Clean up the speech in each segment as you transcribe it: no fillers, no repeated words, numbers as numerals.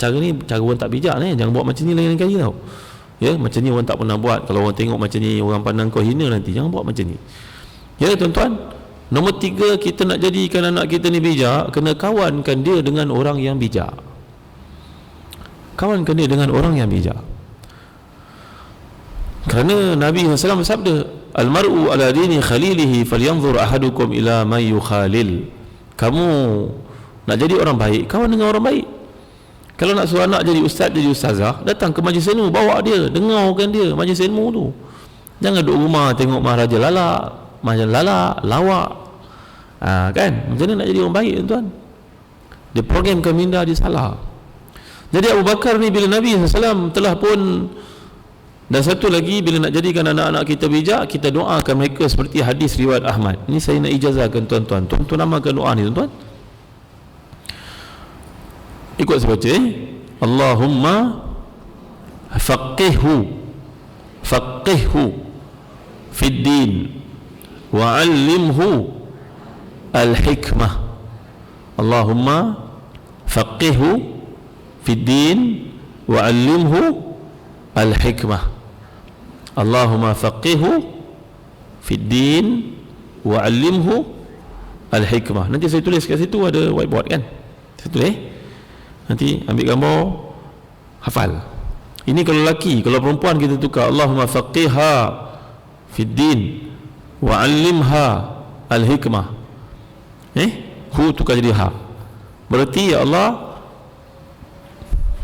cara ni cara orang tak bijak ni, jangan buat macam ni lain kali tau. Ya, macam ni orang tak pernah buat. Kalau orang tengok macam ni, orang pandang kau hina nanti. Jangan buat macam ni. Ya tuan-tuan, nombor 3, kita nak jadikan anak kita ni bijak, kena kawankan dia dengan orang yang bijak. Kawankan dia dengan orang yang bijak. Kerana Nabi SAW bersabda, Al-mar'u ala dini khalilihi falyanzur ahadukum ila man yukhalil. Kamu nak jadi orang baik, kawan dengan orang baik. Kalau nak suruh anak jadi ustaz, jadi ustazah, datang ke majlis ilmu, bawa dia, dengarkan dia majlis ilmu tu. Jangan duduk rumah tengok Maharaja lawak. Kan? Macam mana nak jadi orang baik tuan? Dia programkan minda, dia salah. Jadi Abu Bakar ni bila Nabi SAW telah pun. Dan satu lagi, bila nak jadikan anak-anak kita bijak, kita doakan mereka seperti hadis riwayat Ahmad. Ini saya nak ijazahkan tuan-tuan. Tuan-tuan amalkan doa ni tuan-tuan. Ikut saya baca, Allahumma faqihhu fid din wa 'allimhu al-hikmah. Allahumma faqihhu fid din wa 'allimhu al-hikmah. Allahumma faqihhu fid din wa 'allimhu al-hikmah. Nanti saya tulis kat situ, ada whiteboard kan? Saya tulis. Nanti ambil gambar, hafal. Ini kalau lelaki. Kalau perempuan kita tukar, Allahumma faqihha fid din wa 'allimha al-hikmah. Hu tukar jadi ha. Berarti ya Allah,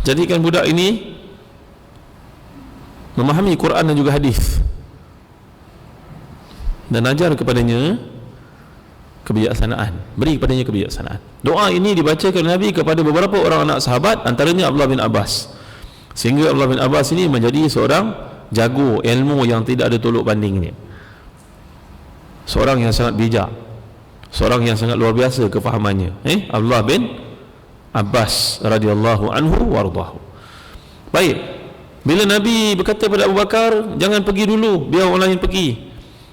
jadikan budak ini memahami Quran dan juga hadis, dan ajar kepadanya kebijaksanaan, beri kepadanya kebijaksanaan. Doa ini dibacakan Nabi kepada beberapa orang anak sahabat, antaranya Abdullah bin Abbas, sehingga Abdullah bin Abbas ini menjadi seorang jago ilmu yang tidak ada tolok bandingnya, seorang yang sangat bijak, seorang yang sangat luar biasa kefahamannya. Abdullah bin Abbas radhiyallahu anhu warḍahu. Baik, bila Nabi berkata pada Abu Bakar, jangan pergi dulu, biar orang lain pergi,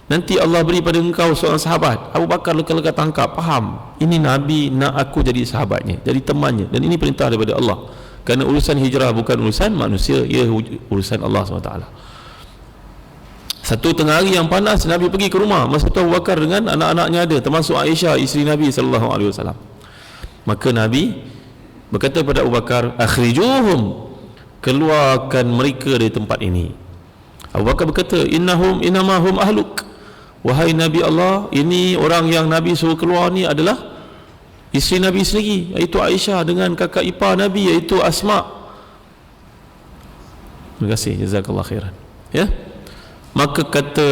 nanti Allah beri pada engkau seorang sahabat. Abu Bakar leka-leka tangkap, faham, ini Nabi nak aku jadi sahabatnya, jadi temannya, dan ini perintah daripada Allah. Kerana urusan hijrah bukan urusan manusia, ia urusan Allah SWT. Satu tengah hari yang panas, Nabi pergi ke rumah. Masa tu Abu Bakar dengan anak-anaknya ada, termasuk Aisyah, isteri Nabi SAW. Maka Nabi berkata kepada Abu Bakar, akhrijuhum, keluarkan mereka dari tempat ini. Abu Bakar berkata, innamahum ahluk. Wahai Nabi Allah, ini orang yang Nabi suruh keluar ni adalah isteri Nabi sendiri, iaitu Aisyah, dengan kakak ipar Nabi, iaitu Asma. Terima kasih, jazakallah khairan. Ya. Maka kata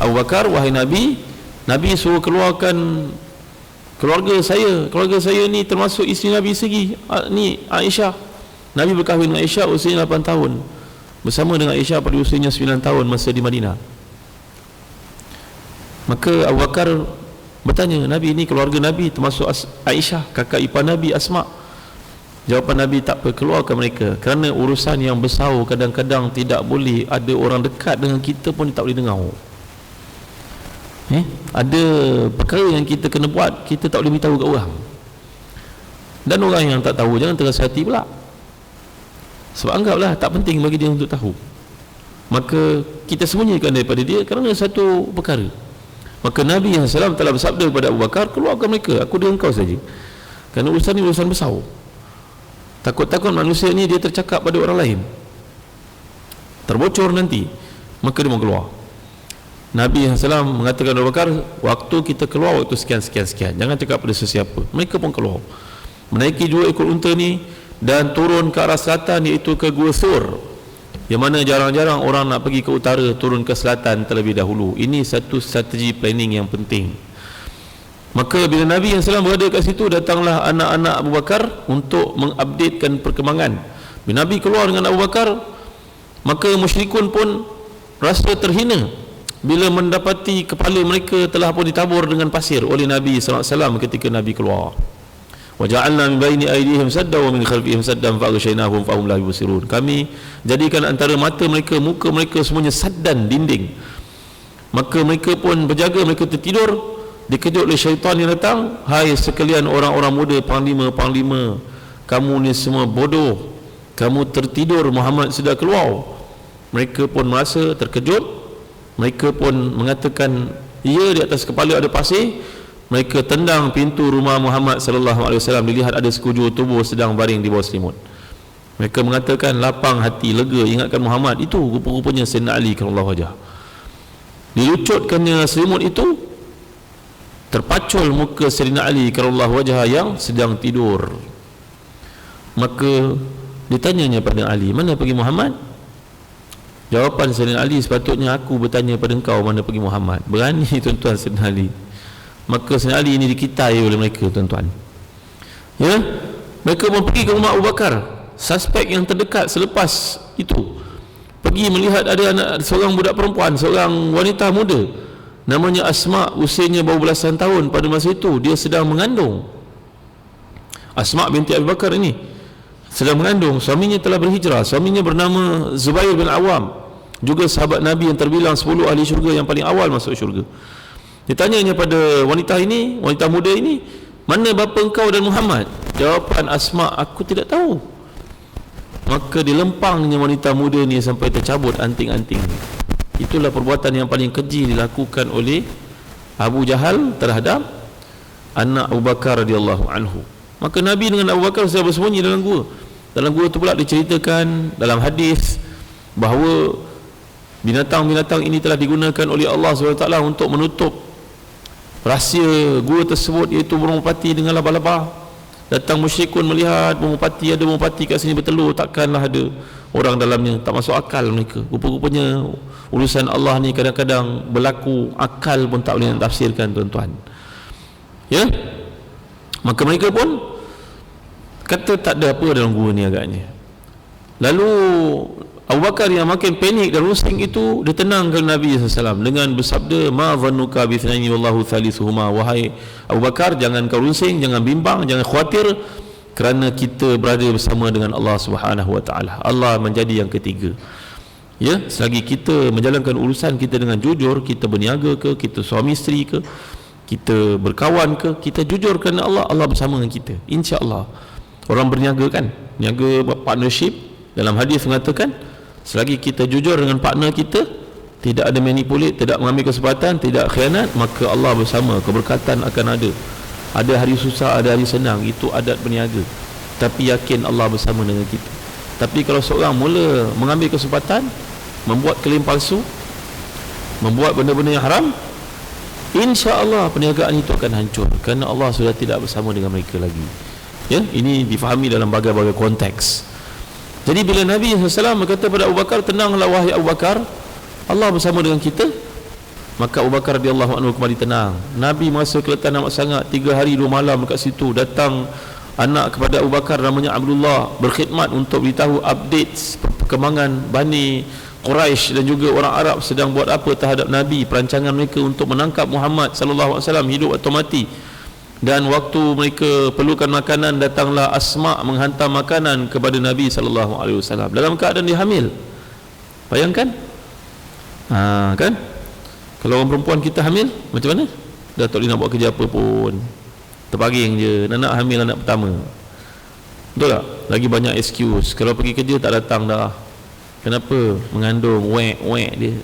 Abu Bakar, wahai Nabi, Nabi suruh keluarkan keluarga saya ni termasuk isteri Nabi sendiri, ni Aisyah. Nabi berkahwin dengan Aisyah usianya 8 tahun, bersama dengan Aisyah pada usianya 9 tahun masa di Madinah. Maka Abu Bakar bertanya, Nabi ini keluarga Nabi termasuk Aisyah, kakak ipar Nabi Asma. Jawapan Nabi, tak apa, keluarkan mereka, kerana urusan yang besar kadang-kadang tidak boleh ada orang dekat dengan kita pun tak boleh dengar. Ada perkara yang kita kena buat, kita tak boleh beritahu kat orang, dan orang yang tak tahu jangan terasa hati pula, sebab anggaplah tak penting bagi dia untuk tahu. Maka kita sembunyikan daripada dia kerana satu perkara. Maka Nabi SAW telah bersabda kepada Abu Bakar, keluarkan mereka, aku dengan kau saja, kerana urusan ni urusan besar. Takut-takut manusia ni dia tercakap pada orang lain, terbocor nanti, maka dia mau keluar. Nabi SAW mengatakan kepada Abu Bakar, waktu kita keluar waktu sekian, jangan cakap pada sesiapa. Mereka pun keluar, menaiki 2 ekor unta ni dan turun ke arah selatan, iaitu ke Gua Thur, yang mana jarang-jarang orang nak pergi ke utara, turun ke selatan terlebih dahulu. Ini satu strategi planning yang penting. Maka bila Nabi SAW berada kat situ, datanglah anak-anak Abu Bakar untuk mengupdatekan perkembangan. Bila Nabi keluar dengan Abu Bakar, maka musyrikun pun rasa terhina bila mendapati kepala mereka telah pun ditabur dengan pasir oleh Nabi SAW ketika Nabi keluar. Waja'alna min baini aydihim saddan wa min khalfihim saddan fa'aghshaynahum fahum la yubsirun. Kami jadikan antara mata mereka, muka mereka semuanya saddan, dinding. Maka mereka pun berjaga, mereka tertidur, dikejut oleh syaitan yang datang. Hai sekalian orang-orang muda, panglima-panglima, kamu ni semua bodoh, kamu tertidur, Muhammad sudah keluar. Mereka pun merasa terkejut, mereka pun mengatakan, ya, di atas kepala ada pasir. Mereka tendang pintu rumah Muhammad sallallahu alaihi wasallam, dilihat ada sekujur tubuh sedang baring di bawah selimut. Mereka mengatakan, lapang hati, lega, ingatkan Muhammad. Itu rupa-rupanya Sayyidina Ali karramallahu wajhah. Dilucutkannya selimut itu, terpacul muka Sayyidina Ali karramallahu wajhah yang sedang tidur. Maka ditanyanya pada Ali, mana pergi Muhammad? Jawapan Sayyidina Ali, sepatutnya aku bertanya pada engkau, mana pergi Muhammad. Berani tuan-tuan Sayyidina Ali. Maka Sayyidina Ali ini dikitai oleh mereka, tuan-tuan. Ya, mereka pun pergi ke rumah Abu Bakar, suspek yang terdekat selepas itu. Pergi melihat ada seorang budak perempuan, seorang wanita muda, namanya Asma, usianya baru belasan tahun pada masa itu. Dia sedang mengandung. Asma binti Abu Bakar ini sedang mengandung. Suaminya telah berhijrah. Suaminya bernama Zubair bin Awam, juga sahabat Nabi yang terbilang 10 ahli syurga yang paling awal masuk syurga. Ditanyanya pada wanita ini, wanita muda ini, mana bapa engkau dan Muhammad? Jawapan Asma, aku tidak tahu. Maka dilempangnya wanita muda ni sampai tercabut anting-anting. Itulah perbuatan yang paling keji dilakukan oleh Abu Jahal terhadap anak Abu Bakar radhiyallahu anhu. Maka Nabi dengan Abu Bakar sedang bersembunyi dalam gua. Dalam gua itu pula diceritakan dalam hadis bahawa binatang-binatang ini telah digunakan oleh Allah SWT untuk menutup rahsia gua tersebut, iaitu burung merpati dengan laba-laba. Datang musyrikun melihat burung merpati, ada burung merpati kat sini bertelur, takkanlah ada orang dalamnya. Tak masuk akal mereka. Rupa-rupanya urusan Allah ni kadang-kadang berlaku, akal pun tak boleh nak tafsirkan, tuan-tuan. Ya, maka mereka pun kata tak ada apa dalam gua ni agaknya. Lalu Abu Bakar yang makin panik dan rusing itu, dia tenangkan Nabi SAW dengan bersabda, ma dhannuka bi ithnaini wallahu thalithuhuma. Wahai Abu Bakar, jangan kau rusing, jangan bimbang, jangan khawatir, kerana kita berada bersama dengan Allah Subhanahu wa taala. Allah menjadi yang ketiga. Ya, selagi kita menjalankan urusan kita dengan jujur, kita berniaga ke, kita suami isteri ke, kita berkawan ke, kita jujur kerana Allah, Allah bersama dengan kita, insya-Allah. Orang berniaga kan, niaga partnership, dalam hadis mengatakan, selagi kita jujur dengan partner kita, tidak ada manipulate, tidak mengambil kesempatan, tidak khianat, maka Allah bersama, keberkatan akan ada. Ada hari susah, ada hari senang, itu adat berniaga. Tapi yakin Allah bersama dengan kita. Tapi kalau seorang mula mengambil kesempatan, membuat klaim palsu, membuat benda-benda yang haram, insya-Allah perniagaan itu akan hancur, kerana Allah sudah tidak bersama dengan mereka lagi. Ya, ini difahami dalam berbagai-bagai konteks. Jadi bila Nabi SAW berkata pada Abu Bakar, tenanglah wahai Abu Bakar, Allah bersama dengan kita, maka Abu Bakar radhiyallahu anhu kembali tenang. Nabi merasa keletihan amat sangat, 3 hari 2 malam dekat situ. Datang anak kepada Abu Bakar namanya Abdullah, berkhidmat untuk beritahu update perkembangan Bani Quraisy dan juga orang Arab sedang buat apa terhadap Nabi, perancangan mereka untuk menangkap Muhammad sallallahu alaihi wasallam hidup atau mati. Dan waktu mereka perlukan makanan, datanglah Asma menghantar makanan kepada Nabi sallallahu alaihi wasallam dalam keadaan dia hamil. Bayangkan, kan? Kalau orang perempuan kita hamil, macam mana? Dah tak boleh nak buat kerja apa pun, terbaring je, nak hamil anak pertama. Betul tak? Lagi banyak excuse. Kalau pergi kerja tak datang dah. Kenapa? Mengandung, wek dia.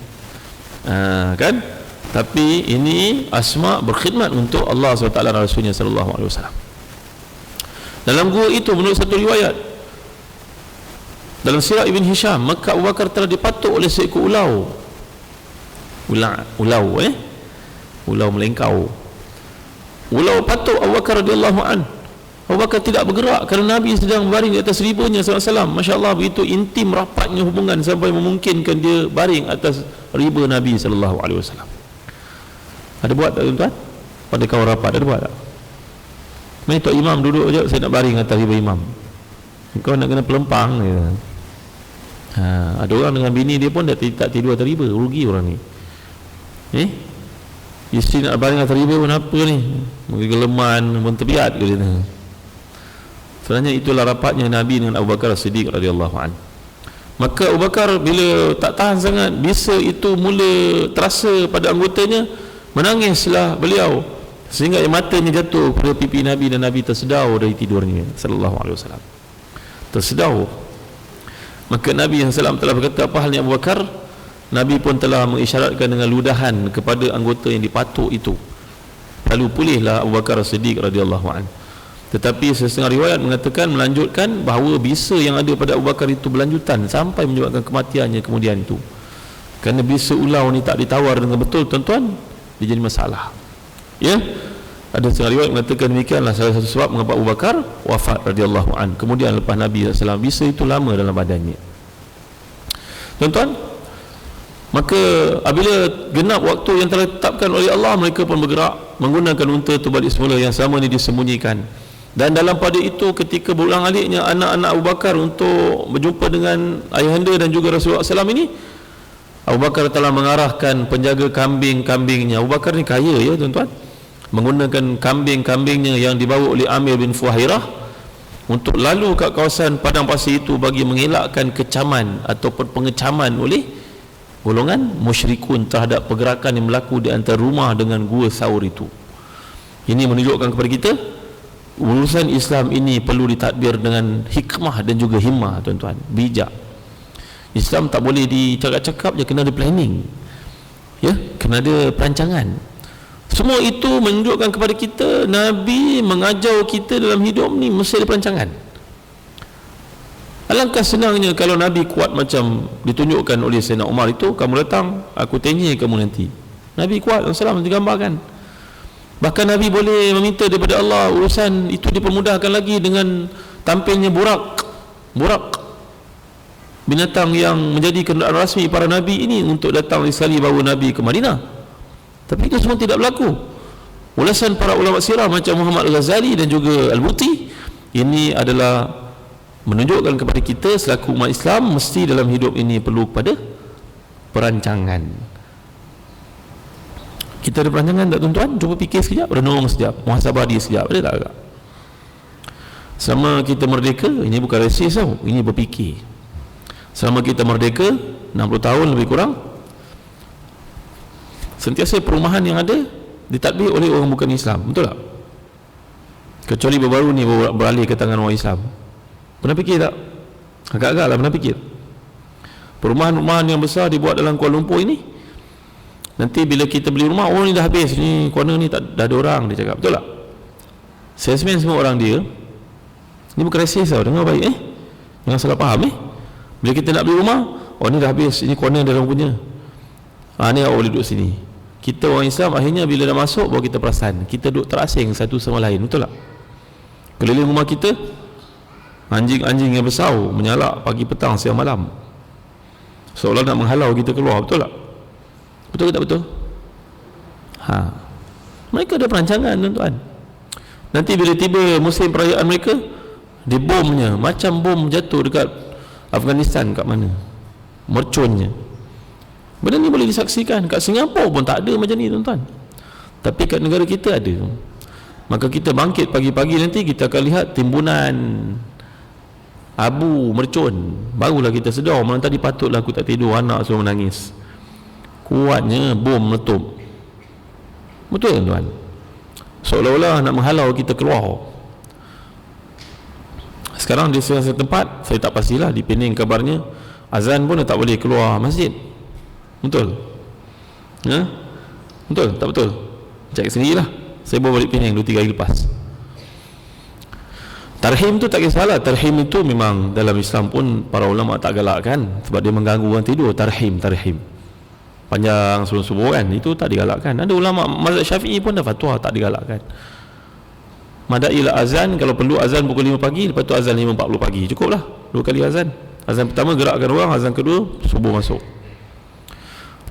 Kan? Tapi ini Asma berkhidmat untuk Allah SWT dan Rasulnya sallallahu alaihi wasallam. Dalam gua itu, menurut satu riwayat dalam sirah Ibn Hisham, maka Abu Bakar telah dipatuk oleh seekor ulau. Ulau melengkau. Ulau patuk Abu Bakar radhiyallahu an. Abu Bakar tidak bergerak kerana Nabi sedang baring di atas ribanya sallallahu alaihi wasallam. Masya-Allah, begitu intim rapatnya hubungan sampai memungkinkan dia baring atas riba Nabi sallallahu alaihi wasallam. Ada buat tak, tuan-tuan? Pada kawan rapat ada buat tak? Main Tok Imam duduk je, saya nak baring atas riba imam. Kau nak kena pelempang je. Ada orang dengan bini dia pun tak tidur atas riba, rugi orang ni. Isteri nak baring atas riba pun apa ni? Mungkin geleman, pun terbiat ke dia. Sebenarnya itulah rapatnya Nabi dengan Abu Bakar Siddiq radhiyallahu anhu. Maka Abu Bakar bila tak tahan sangat, bisa itu mula terasa pada anggotanya, menangislah beliau sehingga air matanya jatuh pada pipi Nabi dan Nabi tersedau dari tidurnya sallallahu alaihi wasallam. Tersedau. Maka Nabi SAW telah berkata, apa halnya Abu Bakar? Nabi pun telah mengisyaratkan dengan ludahan kepada anggota yang dipatuk itu. Lalu pulihlah Abu Bakar Siddiq radhiyallahu anhu. Tetapi setengah riwayat mengatakan, melanjutkan bahawa bisa yang ada pada Abu Bakar itu berlanjutan sampai menyebabkan kematiannya kemudian itu. Kerana bisa ulau ni tak ditawar dengan betul, tuan-tuan, dia jadi masalah. Ya, ada setengah riwayat mengatakan demikianlah salah satu sebab mengapa Abu Bakar wafat radhiyallahu anhu. Kemudian lepas Nabi SAW, bisa itu lama dalam badannya. Tuan-tuan, maka apabila genap waktu yang telah ditetapkan oleh Allah, mereka pun bergerak menggunakan unta itu balik semula, yang selama ini disembunyikan. Dan dalam pada itu, ketika berulang-aliknya anak-anak Abu Bakar untuk berjumpa dengan ayahanda dan juga Rasulullah SAW ini, Abu Bakar telah mengarahkan penjaga kambing-kambingnya. Abu Bakar ni kaya, ya tuan-tuan, menggunakan kambing-kambingnya yang dibawa oleh Amir bin Fuhairah untuk lalu ke kawasan padang pasir itu bagi mengelakkan kecaman ataupun pengecaman oleh golongan musyrikun terhadap pergerakan yang berlaku di antara rumah dengan gua Saur itu. Ini menunjukkan kepada kita, urusan Islam ini perlu ditadbir dengan hikmah dan juga himmah, tuan-tuan, bijak. Islam tak boleh dicakap-cakap je, kena ada planning, ya, kena ada perancangan. Semua itu menunjukkan kepada kita, Nabi mengajar kita dalam hidup ni mesti ada perancangan. Alangkah senangnya kalau Nabi kuat macam ditunjukkan oleh Sayyidina Umar itu, kamu datang, aku tanya kamu nanti. Nabi kuat, Rasulullah digambarkan. Bahkan Nabi boleh meminta daripada Allah, urusan itu dipermudahkan lagi dengan tampilnya burak, binatang yang menjadi kenderaan rasmi para Nabi ini untuk datang sekali bawa Nabi ke Madinah. Tapi itu semua tidak berlaku. Ulasan para ulama sirah macam Muhammad Al-Ghazali dan juga Al-Buti, ini adalah menunjukkan kepada kita selaku umat Islam mesti dalam hidup ini perlu kepada perancangan. Kita ada perancangan tak, tuan-tuan? Cuba fikir sekejap, renung sekejap, muhasabah diri sekejap, ada tak agak? Selama kita merdeka, ini bukan resis tau, ini berfikir. Selama kita merdeka 60 tahun lebih kurang, sentiasa perumahan yang ada ditadbir oleh orang bukan Islam, betul tak? Kecuali baru-baru ni beralih ke tangan orang Islam. Pernah fikir tak? Agak-agak lah pernah fikir. Perumahan-perumahan yang besar dibuat dalam Kuala Lumpur ini, nanti bila kita beli rumah, oh ni dah habis, ni corner ni tak, dah ada orang, dia cakap, betul tak? Salesman semua orang dia. Ni bukan resis tau, dengar baik jangan salah faham Bila kita nak beli rumah, oh ni dah habis, ini corner dia orang punya, ni awak boleh duduk sini. Kita orang Islam akhirnya bila dah masuk baru kita perasan kita duduk terasing satu sama lain, betul tak? Keliling rumah kita anjing-anjing yang besar menyalak pagi petang siang malam, seolah nak menghalau kita keluar, betul tak? Betul ke tak betul? Mereka ada perancangan, tuan-tuan. Nanti bila tiba musim perayaan mereka, dibomnya macam bom jatuh dekat Afghanistan kat mana, mercunnya. Benda ni boleh disaksikan. Kat Singapura pun tak ada macam ni, tuan-tuan, tapi kat negara kita ada. Maka kita bangkit pagi-pagi nanti, kita akan lihat timbunan abu mercun, barulah kita sedar, malam tadi patutlah aku tak tidur, anak suruh menangis, kuatnya bom meletup. Betul, tuan-tuan? Seolah-olah nak menghalau kita keluar. Sekarang di salah satu tempat, saya tak pastilah, di Pening kabarnya azan pun tak boleh keluar masjid. Betul? Betul? Tak betul? Cek sendirilah. Saya bawa balik Pening 2-3 hari lepas. Tarhim tu tak kisahlah. Tarhim itu memang dalam Islam pun para ulama tak galakkan, sebab dia mengganggu orang tidur. Tarhim panjang subuh-subuh kan, itu tak digalakkan. Ada ulama mazhab Syafi'i pun dah fatwa tak digalakkan. Madailah azan, kalau perlu azan pukul 5 pagi, lepas tu azan 5.40 pagi, cukuplah 2 kali azan. Azan pertama gerakkan orang, azan kedua subuh masuk.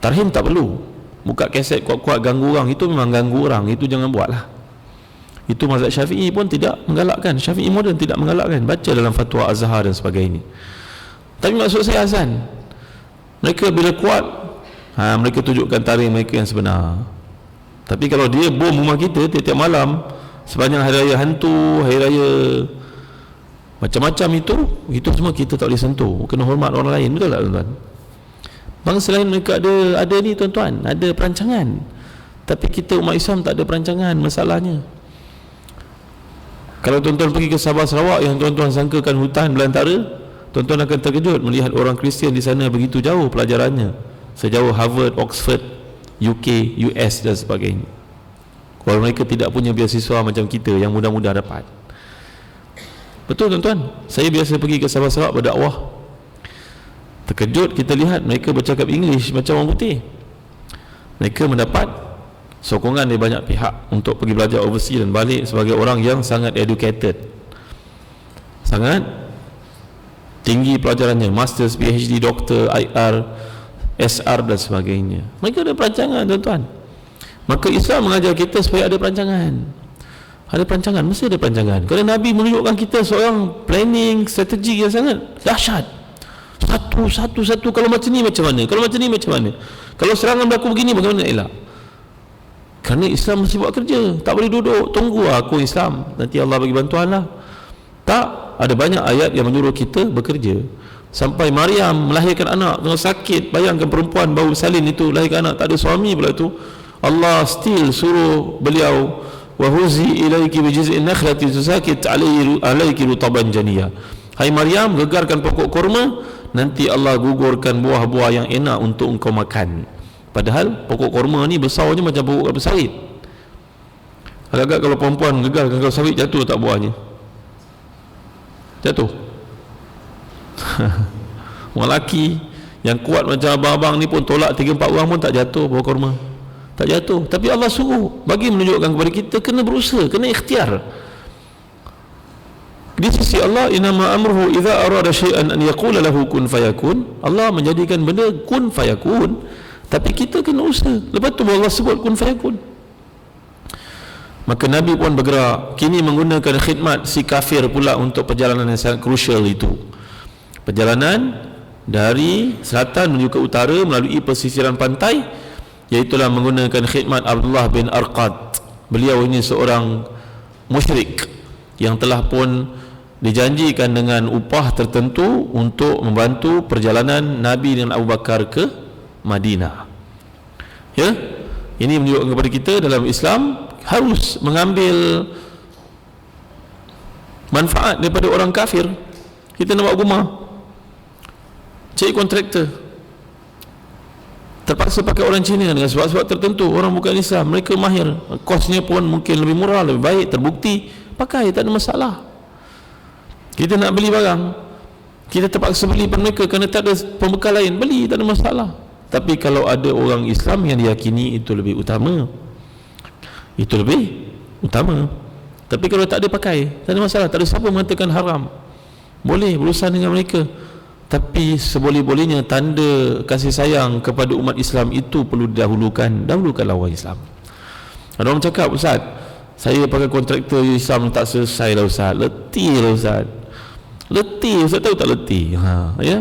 Tarhim tak perlu. Buka kaset kuat-kuat ganggu orang, itu memang ganggu orang, itu jangan buatlah. Itu mazhab Syafi'i pun tidak menggalakkan. Syafi'i moden tidak menggalakkan. Baca dalam fatwa Azhar dan sebagainya. Tapi maksud saya azan, mereka bila kuat, mereka tunjukkan tarikh mereka yang sebenar. Tapi kalau dia bom rumah kita tiap-tiap malam, sepanjang hari raya hantu, hari raya macam-macam, itu semua kita tak boleh sentuh. Kena hormat orang lain, betul tak, tuan-tuan? Bangsa lain mereka ada ni, tuan-tuan, ada perancangan. Tapi kita umat Islam tak ada perancangan. Masalahnya, kalau tuan-tuan pergi ke Sabah Sarawak yang tuan-tuan sangkakan hutan belantara, Tuan-tuan akan terkejut melihat orang Kristian di sana begitu jauh pelajarannya, sejauh Harvard, Oxford, UK, US dan sebagainya. Kalau mereka tidak punya beasiswa macam kita yang mudah-mudah dapat. Betul tuan-tuan, saya biasa pergi ke Sabah-Sarawak berdakwah, terkejut kita lihat mereka bercakap English macam orang putih. Mereka mendapat sokongan dari banyak pihak untuk pergi belajar overseas dan balik sebagai orang yang sangat educated, sangat tinggi pelajarannya, masters, PhD, doktor, IR, SR dan sebagainya. Mereka ada perancangan tuan-tuan. Maka Islam mengajar kita supaya ada perancangan. Ada perancangan, mesti ada perancangan. Kerana Nabi menunjukkan kita seorang planning strategi yang sangat dahsyat. Satu kalau macam ni macam mana, kalau macam ni macam mana, kalau serangan berlaku begini bagaimana elak. Kerana Islam mesti buat kerja, tak boleh duduk tunggu aku Islam nanti Allah bagi bantuan lah. Tak, ada banyak ayat yang menyuruh kita bekerja. Sampai Maryam melahirkan anak dengan sakit. Bayangkan perempuan baru salin itu lahirkan anak, tak ada suami pula tu, Allah still suruh beliau wa huzi ilaiki bi jiz'in nakhlati tusakit alayki rutaban janiyah. Hai Maryam, gegarkan pokok kurma, nanti Allah gugurkan buah-buah yang enak untuk engkau makan. Padahal pokok kurma ni besarnya macam pokok kelapa sawit. Agak-agak kalau perempuan gegarkan kelapa sawit, jatuh tak buahnya? Jatuh. Orang lelaki yang kuat macam abang-abang ni pun tolak 3-4 orang pun tak jatuh buah kurma. Tak jatuh. Tapi Allah suruh, bagi menunjukkan kepada kita kena berusaha, kena ikhtiar. Di sisi Allah, inama amruhu idza arada syai'an an yaqula lahu kun fayakun. Allah menjadikan benda kun fayakun, tapi kita kena usaha. Lepas tu Allah sebut kun fayakun. Maka Nabi pun bergerak, kini menggunakan khidmat si kafir pula untuk perjalanan yang sangat crucial itu. Perjalanan dari selatan menuju ke utara melalui pesisiran pantai, iaitulah menggunakan khidmat Abdullah bin Arqad. Beliau ini seorang musyrik yang telah pun dijanjikan dengan upah tertentu untuk membantu perjalanan Nabi dan Abu Bakar ke Madinah. Ya, ini menunjukkan kepada kita dalam Islam harus mengambil manfaat daripada orang kafir. Kita nak buat rumah, cari kontraktor, terpaksa pakai orang Cina dengan sebab-sebab tertentu, orang bukan Islam, mereka mahir, kosnya pun mungkin lebih murah, lebih baik, terbukti, pakai, tak ada masalah. Kita nak beli barang, kita terpaksa beli pada mereka kerana tak ada pembekal lain, beli, tak ada masalah. Tapi kalau ada orang Islam yang diyakini, itu lebih utama, itu lebih utama. Tapi kalau tak ada, pakai, tak ada masalah, tak ada siapa mengatakan haram, boleh berurusan dengan mereka. Tapi seboleh-bolehnya tanda kasih sayang kepada umat Islam itu perlu didahulukan. Dahulukanlah orang Islam. Ada orang cakap, Ustaz, saya pakai kontraktor Islam tak selesai lah Ustaz, letih lah Ustaz. Letih, Ustaz tahu tak letih? Ya?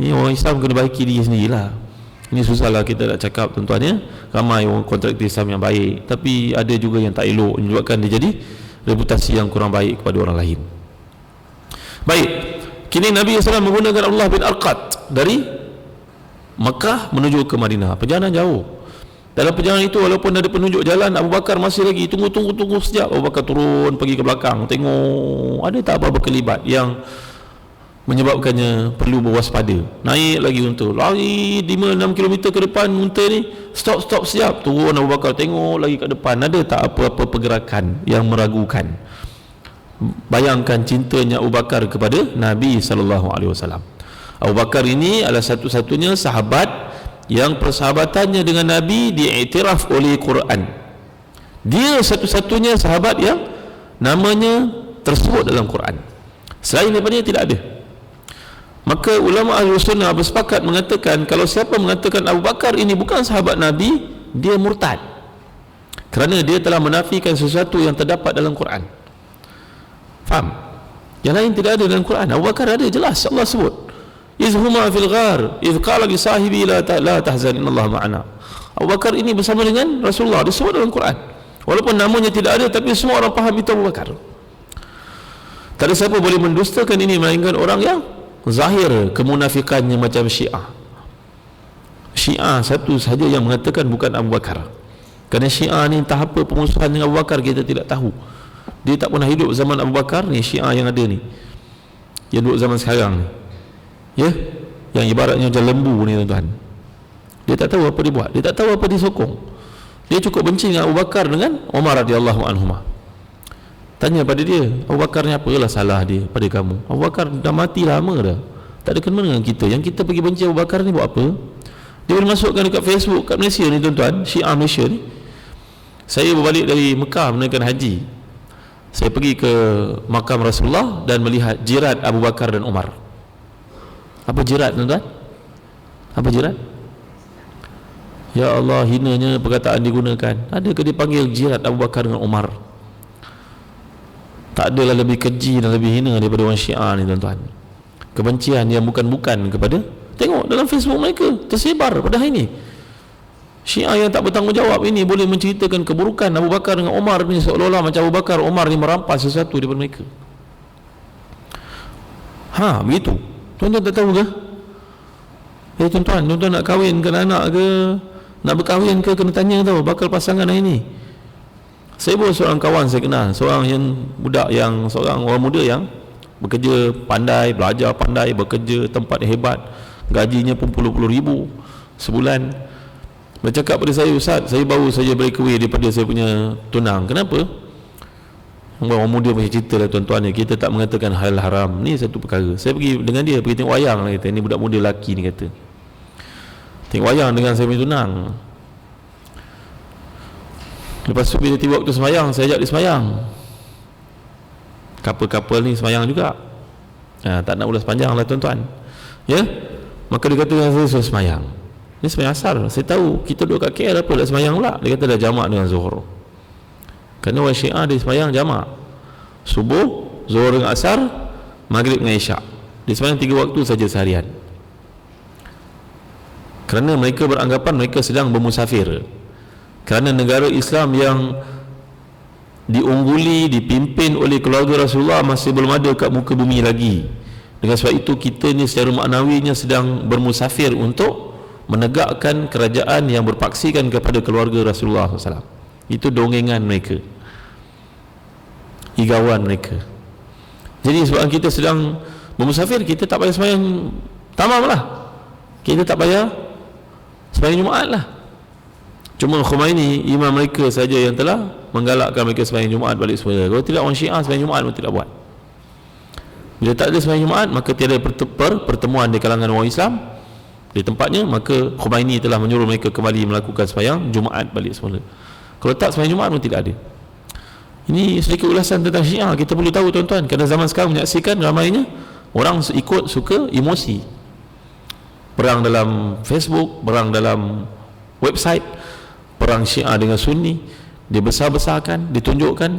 Ini orang Islam kena baiki diri sendirilah. Ini susahlah kita nak cakap tuan-tuan ya. Ramai orang kontraktor Islam yang baik, tapi ada juga yang tak elok, menyebabkan dia jadi reputasi yang kurang baik kepada orang lain. Baik, kini Nabi SAW menggunakan Abdullah bin Arqad dari Makkah menuju ke Madinah. Perjalanan jauh. Dalam perjalanan itu, walaupun ada penunjuk jalan, Abu Bakar masih lagi tunggu sekejap. Abu Bakar turun pergi ke belakang, tengok ada tak apa berkelibat yang menyebabkannya perlu berwaspada. Naik lagi unta, lari 5-6 km ke depan unta ni, stop sekejap, turun Abu Bakar, tengok lagi ke depan, ada tak apa-apa pergerakan yang meragukan. Bayangkan cintanya Abu Bakar kepada Nabi SAW. Abu Bakar ini adalah satu-satunya sahabat yang persahabatannya dengan Nabi diiktiraf oleh Quran. Dia satu-satunya sahabat yang namanya tersebut dalam Quran. Selain daripada dia tidak ada. Maka ulama Ahlus Sunnah bersepakat mengatakan, kalau siapa mengatakan Abu Bakar ini bukan sahabat Nabi, dia murtad, kerana dia telah menafikan sesuatu yang terdapat dalam Quran. Faham? Yang lain tidak ada dalam Quran. Abu Bakar ada, jelas Allah sebut, izhuma fil ghar idh qala li sahibi la tahzan innallaha ma'ana. Abu Bakar ini bersama dengan Rasulullah, disebut dalam Quran, walaupun namanya tidak ada, tapi semua orang faham itu Abu Bakar. Tak ada siapa boleh mendustakan ini melainkan orang yang zahir kemunafikannya macam Syiah. Syiah satu sahaja yang mengatakan bukan Abu Bakar. Kerana Syiah ni entah apa permusuhan dengan Abu Bakar, kita tidak tahu. Dia tak pernah hidup zaman Abu Bakar ni, Syiah yang ada ni, yang duduk zaman sekarang ni. Ya, yang ibaratnya macam lembu ni tuan-tuan. Dia tak tahu apa dia buat, dia tak tahu apa dia sokong. Dia cukup benci dengan Abu Bakar dengan Umar radhiyallahu anhuma. Tanya pada dia, Abu Bakar ni apalah salah dia pada kamu? Abu Bakar dah mati lama dah, tak ada kena dengan kita. Yang kita pergi benci Abu Bakar ni buat apa? Dia boleh masukkan dekat Facebook kat Malaysia ni tuan-tuan, Syiah Malaysia ni. Saya berbalik dari Mekah menunaikan haji, saya pergi ke makam Rasulullah dan melihat jirat Abu Bakar dan Umar. Apa jirat tuan-tuan? Apa jirat? Ya Allah, hinanya perkataan digunakan. Adakah dipanggil jirat Abu Bakar dengan Umar? Tak adalah lebih keji dan lebih hina daripada orang Syiah ni tuan-tuan. Kebencian yang bukan-bukan kepada, tengok dalam Facebook mereka tersebar pada hari ini. Syiah yang tak bertanggungjawab ini boleh menceritakan keburukan Abu Bakar dengan Umar ni, seolah-olah macam Abu Bakar, Umar ni merampas sesuatu daripada mereka. Begitu. Tuan-tuan tak tahu ke? Tuan-tuan nak kahwinkan anak ke, nak berkahwin ke, kena tanya tahu bakal pasangan hari ni. Saya bawa seorang kawan saya kenal, seorang orang muda yang bekerja pandai, belajar pandai, bekerja tempat hebat, gajinya pun puluh-puluh ribu sebulan. Dia cakap pada saya, Ustaz, saya baru saja break away daripada saya punya tunang. Kenapa? Orang muda macam cerita lah tuan-tuan ni, kita tak mengatakan hal haram, ni satu perkara. Saya pergi dengan dia, pergi tengok wayang lah, kata, ni budak muda lelaki ni, kata tengok wayang dengan saya punya tunang. Lepas tu bila tiba waktu semayang, saya ajak dia semayang. Couple-couple ni semayang juga. Tak nak ulas panjang lah tuan-tuan, ya. Maka dia kata dengan saya, suruh semayang. Ni semayang asar. Saya tahu kita duduk kat KL, apa nak semayang pula? Dia kata dah jamak dengan Zuhur. Kerana orang Syiah dia semayang jamak, subuh, Zuhur dengan asar, maghrib dengan isyak. Dia semayang 3 waktu saja seharian. Kerana mereka beranggapan mereka sedang bermusafir. Kerana negara Islam yang diungguli, dipimpin oleh keluarga Rasulullah masih belum ada kat muka bumi lagi. Dengan sebab itu kita ni secara maknawinya sedang bermusafir untuk menegakkan kerajaan yang berpaksikan kepada keluarga Rasulullah SAW. Itu dongengan mereka, igauan mereka. Jadi sebab kita sedang bermusafir, kita tak payah sembahyang tamam lah, kita tak payah sembahyang Jumaat lah. Cuma Khomeini, imam mereka saja yang telah menggalakkan mereka sembahyang Jumaat balik semula. Kalau tidak, orang Syiah sembahyang Jumaat pun tidak buat. Bila tak ada sembahyang Jumaat, maka tiada pertemuan di kalangan orang Islam di tempatnya, maka Khomeini telah menyuruh mereka kembali melakukan sembahyang Jumaat balik semula. Kalau tak, sembahyang Jumaat pun tidak ada. Ini sedikit ulasan tentang Syiah. Kita perlu tahu tuan-tuan, kerana zaman sekarang menyaksikan ramainya orang suka emosi. Perang dalam Facebook, perang dalam website, perang Syiah dengan Sunni, dibesar-besarkan, ditunjukkan,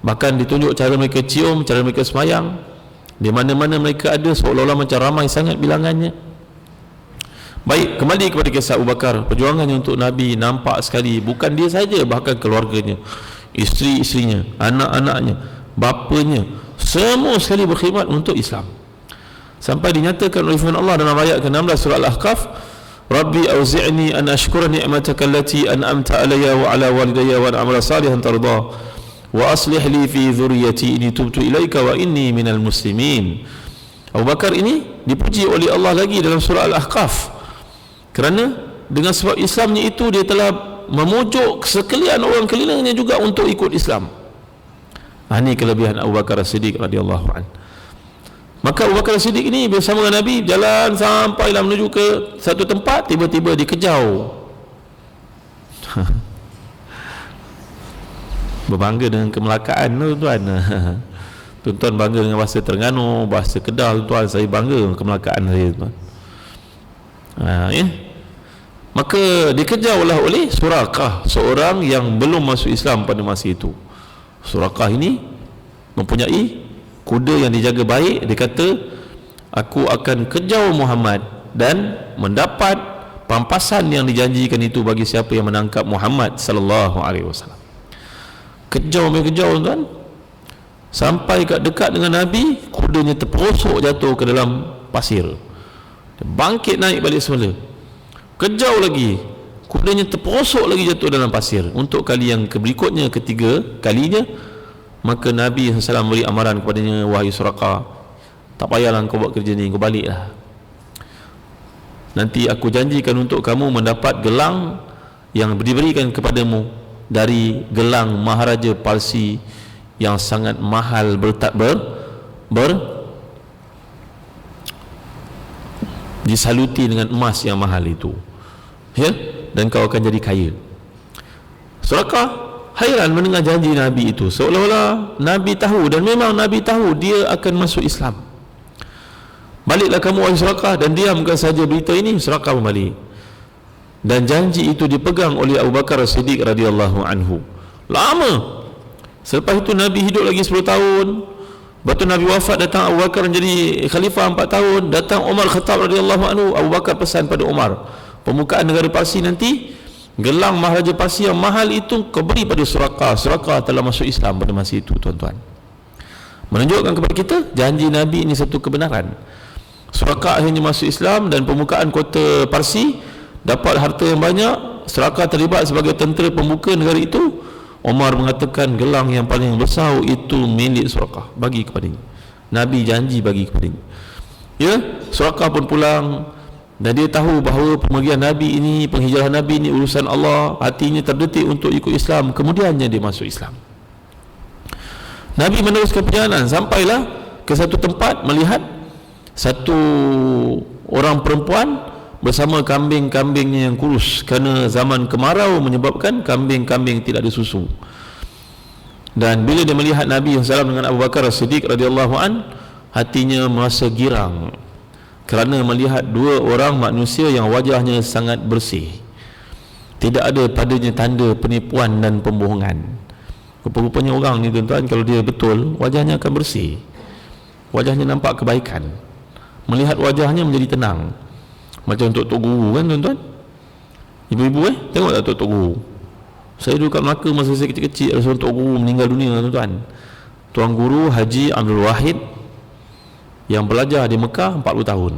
bahkan ditunjuk cara mereka cium, cara mereka semayang, di mana-mana mereka ada, seolah-olah macam ramai sangat bilangannya. Baik, kembali kepada kisah Abu Bakar. Perjuangannya untuk Nabi nampak sekali. Bukan dia saja, bahkan keluarganya, isteri-isterinya, anak-anaknya, bapanya, semua sekali berkhidmat untuk Islam. Sampai dinyatakan oleh firman Allah dalam ayat ke-16 surah Al-Ahqaf, Rabbi auzi'ni an ashkura ni'mataka allati an'amta alayya wa ala walidayya wa an a'mala salihan tardah wa aslih li fi dhurriyyati inni tubtu ilaika wa inni minal muslimin. Abu Bakar ini dipuji oleh Allah lagi dalam surah Al-Ahqaf, kerana dengan sebab Islamnya itu dia telah memujuk sekalian orang kelilingnya juga untuk ikut Islam. Ini kelebihan Abu Bakar As-Siddiq radhiyallahu anhu. Maka Abu Bakar As-Siddiq ini bersama dengan Nabi jalan sampailah menuju ke satu tempat, tiba-tiba dikejau. Berbangga dengan kemelakaan tuan-tuan. Tuan-tuan bangga dengan bahasa Terengganu, bahasa Kedah tuan-tuan. Saya bangga dengan kemelakaan saya tuan. Ya. Maka dikejaulah oleh Suraqah, seorang yang belum masuk Islam pada masa itu. Suraqah ini mempunyai kuda yang dijaga baik. Dia kata, aku akan kejau Muhammad dan mendapat pampasan yang dijanjikan itu bagi siapa yang menangkap Muhammad sallallahu alaihi wasallam. Kejau tuan, sampai kat dekat dengan Nabi, kudanya terperosok jatuh ke dalam pasir. Dia bangkit naik balik semula. Kejau lagi, kudanya terperosok lagi jatuh dalam pasir. Untuk kali yang berikutnya, ketiga kalinya, maka Nabi SAW beri amaran kepadanya, wahai Suraqah, tak payahlah kau buat kerja ni, kau baliklah. nanti aku janjikan untuk kamu mendapat gelang yang diberikan kepadamu dari gelang Maharaja Parsi yang sangat mahal, disaluti dengan emas yang mahal itu, ya, dan kau akan jadi kaya. Suraqah hairan mendengar janji Nabi itu, seolah-olah Nabi tahu, dan memang Nabi tahu dia akan masuk Islam. Baliklah kamu wahai Suraqah dan diamkan saja berita ini. Suraqah kembali, dan janji itu dipegang oleh Abu Bakar As-Siddiq radhiyallahu anhu. Lama selepas itu Nabi hidup lagi 10 tahun. Lepas tu Nabi wafat, datang Abu Bakar menjadi khalifah 4 tahun. Datang Umar Khattab radhiyallahu anhu. Abu Bakar pesan pada Umar, pembukaan negara Parsi nanti, gelang Maharaja Parsi yang mahal itu kau beri pada Suraqah. Suraqah telah masuk Islam pada masa itu, tuan-tuan. Menunjukkan kepada kita janji Nabi ini satu kebenaran. Suraqah akhirnya masuk Islam, dan pembukaan kota Parsi dapat harta yang banyak. Suraqah terlibat sebagai tentera pembuka negara itu. Umar mengatakan gelang yang paling besar itu milik Suraqah, bagi kepadanya. Nabi janji bagi kepadanya. Ya, Suraqah pun pulang, dan dia tahu bahawa pemergian Nabi ini, penghijrahan Nabi ini urusan Allah. Hatinya terdetik untuk ikut Islam. Kemudiannya dia masuk Islam. Nabi meneruskan perjalanan, sampailah ke satu tempat, melihat satu orang perempuan bersama kambing-kambingnya yang kurus, kerana zaman kemarau menyebabkan kambing-kambing tidak ada susu. Dan bila dia melihat Nabi SAW dengan Abu Bakar As-Siddiq radhiyallahu an, hatinya merasa girang kerana melihat dua orang manusia yang wajahnya sangat bersih, tidak ada padanya tanda penipuan dan pembohongan. Rupa-rupanya orang ni, tuan-tuan, kalau dia betul, wajahnya akan bersih, wajahnya nampak kebaikan. Melihat wajahnya menjadi tenang, macam Tok Guru kan, tuan-tuan, ibu-ibu tengok tak Tok Guru? Saya dulu kat Melaka masa saya kecil-kecil, ada seorang Tok Guru meninggal dunia, tuan-tuan. Tuan Guru Haji Abdul Wahid yang belajar di Mekah 40 tahun.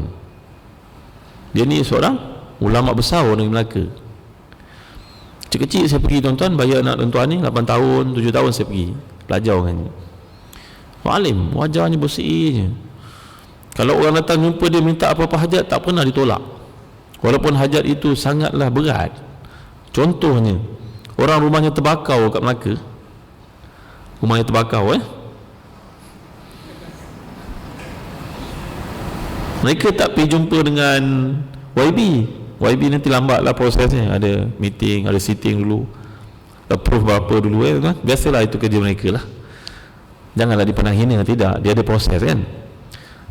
Dia ni seorang ulama besar orang Melaka. Kecil-kecil saya pergi, tuan-tuan, bayar anak tuan-tuan ni 8 tahun, 7 tahun saya pergi belajar dengan dia. Alim, wajahnya bersih je. Kalau orang datang jumpa dia minta apa-apa hajat, tak pernah ditolak, walaupun hajat itu sangatlah berat. Contohnya, orang rumahnya terbakar kat Melaka, rumahnya terbakar, mereka tak pergi jumpa dengan YB nanti lambatlah prosesnya, ada meeting, ada sitting dulu, approve berapa dulu, kan? Biasalah itu kerja mereka lah. Janganlah dipandang hina, tidak, dia ada proses, kan?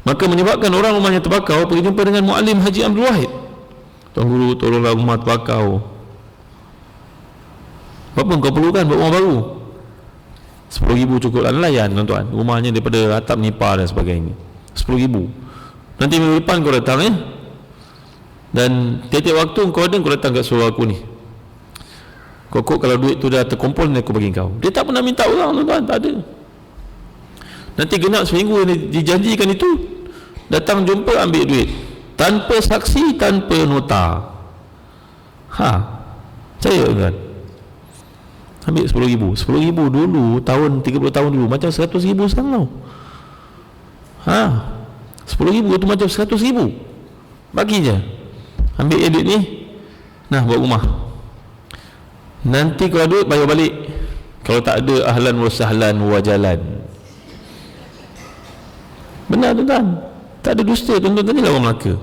Maka menyebabkan orang rumahnya terbakar, pergi jumpa dengan Muallim Haji Abdul Wahid. Tuan Guru, tolonglah rumah terbakar. Apa kau perlukan buat rumah baru? 10,000 cukuplah, nelayan, tuan-tuan. Rumahnya daripada atap nipah dan sebagainya. 10,000. Nanti minggu depan kau datang, dan tiap-tiap waktu kau datang kat suruh aku ni. Kau kalau duit tu dah terkumpul, aku bagi kau. Dia tak pernah minta orang, tuan-tuan, tak ada. Nanti genap seminggu dijanjikan itu, datang jumpa, ambil duit tanpa saksi, tanpa nota. Saya kan ambil 10,000. 10,000 dulu, tahun 30 tahun dulu macam 100,000 sekarang tau. 10,000 tu macam 100,000. Bagi je, ambil duit ni, nah buat rumah. Nanti kalau duit bayar balik. Kalau tak ada, ahlan wa sahlan wa jalan. Benar, tuan-tuan, tak ada dusta, tuan-tuan. Tadi lah orang Melaka,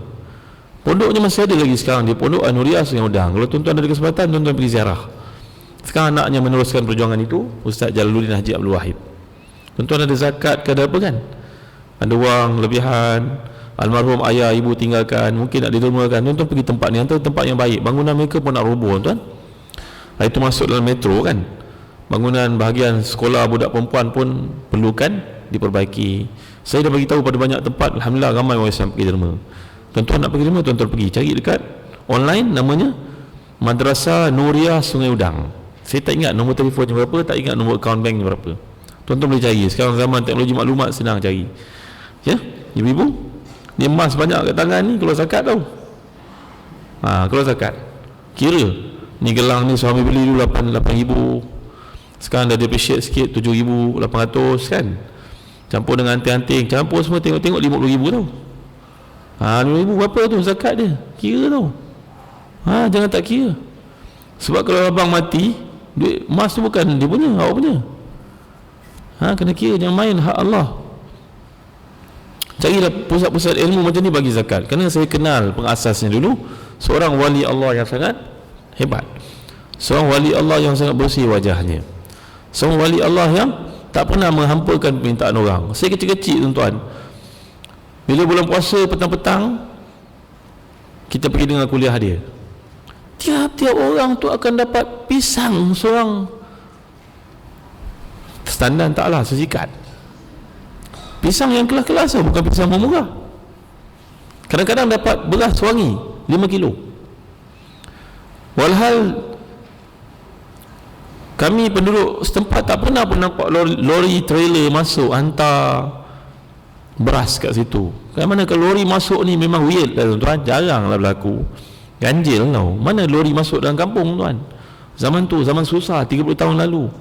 pondoknya masih ada lagi sekarang, di Pondok Anuriah Sungai Udang. Kalau tuan-tuan ada kesempatan, tuan-tuan pergi ziarah. Sekarang anaknya meneruskan perjuangan itu, Ustaz Jalaluddin Haji Abdul Wahid. Tuan-tuan ada zakat ke, ada apa kan? Ada wang lebihan, almarhum ayah ibu tinggalkan, mungkin nak didermakan, tuan-tuan pergi tempat ni, antara tempat yang baik. Bangunan mereka pun nak roboh, tuan. Itu masuk dalam metro kan. Bangunan bahagian sekolah budak perempuan pun perlukan diperbaiki. Saya dah bagi tahu pada banyak tempat, alhamdulillah ramai orang Islam pergi derma. Tuan-tuan nak pergi derma, tuan-tuan pergi cari dekat online, namanya Madrasah Nuriah Sungai Udang. Saya tak ingat nombor telefonnya berapa, tak ingat nombor akaun banknya berapa. Tuan-tuan boleh cari, sekarang zaman teknologi maklumat senang cari. Ya, ibu-ibu, ni emas banyak kat tangan ni, keluar zakat tau. Keluar zakat. Kira ni gelang ni suami beli dulu 8,000, sekarang dah depreciate sikit 7,800 kan. Campur dengan anting-anting, campur semua, tengok-tengok 50,000 tau. RM5,000 berapa tu zakat dia? Kira tau. Jangan tak kira. Sebab kalau abang mati, duit emas tu bukan dia punya, awak punya. Kena kira, jangan main hak Allah. Carilah pusat-pusat ilmu macam ni bagi zakat. Kerana saya kenal pengasasnya dulu, seorang wali Allah yang sangat hebat, seorang wali Allah yang sangat bersih wajahnya, seorang wali Allah yang tak pernah menghampakan permintaan orang. Saya kecil-kecil tuan-tuan, bila bulan puasa petang-petang kita pergi dengar kuliah dia, tiap-tiap orang tu akan dapat pisang seorang, standar taklah sesikat. Pisang yang kelas-kelas bukan pisang murah. Kadang-kadang dapat beras wangi 5 kilo. Walhal kami penduduk setempat tak pernah pun nampak lori trailer masuk hantar beras kat situ. Kat mana kalau lori masuk ni memang weird lah tuan, jaranglah berlaku. Ganjil tau. Mana lori masuk dalam kampung tuan? Zaman tu, zaman susah 30 tahun lalu.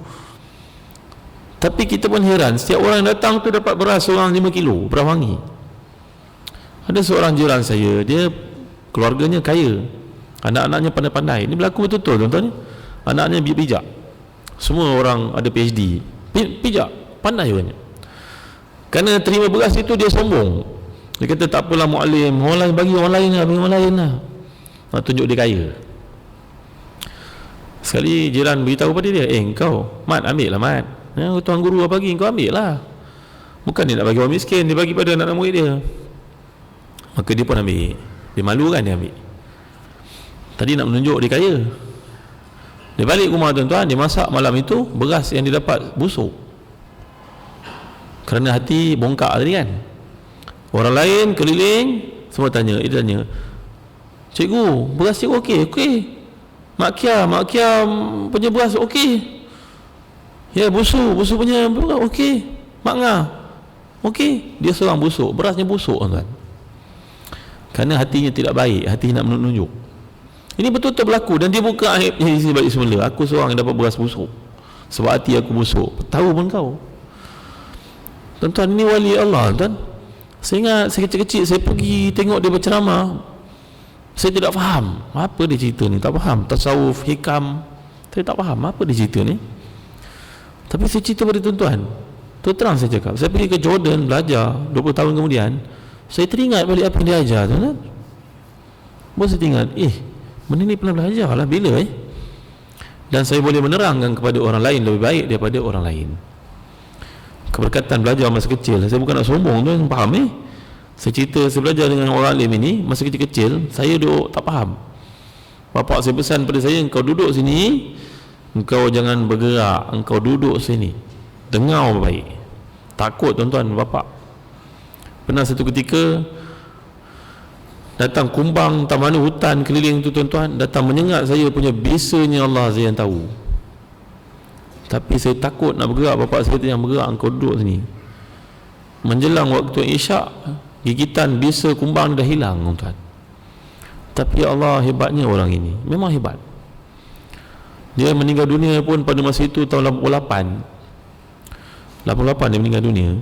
Tapi kita pun heran, setiap orang yang datang tu dapat beras seorang 5 kilo, beras wangi. Ada seorang jiran saya, dia keluarganya kaya, anak-anaknya pandai-pandai. Ini berlaku betul-betul tuan-tuan. Anaknya bijak, semua orang ada PhD, bijak, pandai banyak. Kerana terima beras itu dia sombong. Dia kata tak apalah mu'alim, orang lain bagi orang lain lah, bagi orang lain lah. Nak tunjuk dia kaya. Sekali jiran beritahu pada dia, engkau Mat, ambil lah Mat, tuan guru bagi, kau ambil lah. Bukan dia nak bagi orang miskin, dia bagi pada anak-anak murid dia. Maka dia pun ambil. Dia malu kan dia ambil. Tadi nak menunjuk dia kaya. Dia balik rumah tuan-tuan, dia masak malam itu, beras yang dia dapat busuk. Kerana hati bongkak tadi kan. Orang lain keliling semua tanya, dia tanya, cikgu, beras cikgu okey? Okey. Mak Kia punya beras okey. Ya, busu punya beras okey. Mak Ngah okey. Dia seorang busuk, berasnya busuk tuan. Kerana hatinya tidak baik, hati nak menunjuk. Ini betul-betul berlaku dan dia buka aibnya isi balik semula. Aku seorang yang dapat beras busuk sebab hati aku busuk. Tahu pun kau. Tuan-tuan, ini wali Allah tuan. Saya ingat saya kecil-kecil saya pergi tengok dia berceramah. Saya tidak faham apa dia cerita ni, tak faham tasawuf, hikam. Saya tak faham apa dia cerita ni. Tapi saya cerita pada tuan-tuan, terang saya cakap, saya pergi ke Jordan belajar 20 tahun kemudian, saya teringat balik apa yang dia ajar tuan-tuan. Baru saya teringat, benda ni pernah belajar lah bila dan saya boleh menerangkan kepada orang lain lebih baik daripada orang lain. Keberkatan belajar masa kecil. Saya bukan nak sombong tuan, faham saya cerita saya belajar dengan orang alim ini masa kecil-kecil. Saya duduk tak faham, bapak saya pesan pada saya, engkau duduk sini, engkau jangan bergerak, engkau duduk sini, dengar baik. Takut tuan-tuan bapak. Pernah satu ketika datang kumbang taman hutan keliling tu tuan-tuan, datang menyengat saya punya bisanya Allah saya yang tahu. Tapi saya takut nak bergerak, bapak saya yang bergerak, engkau duduk sini. Menjelang waktu isyak, gigitan bisa kumbang dah hilang tuan. Tapi ya Allah, hebatnya orang ini, memang hebat. Dia meninggal dunia pun pada masa itu tahun 88 dia meninggal dunia.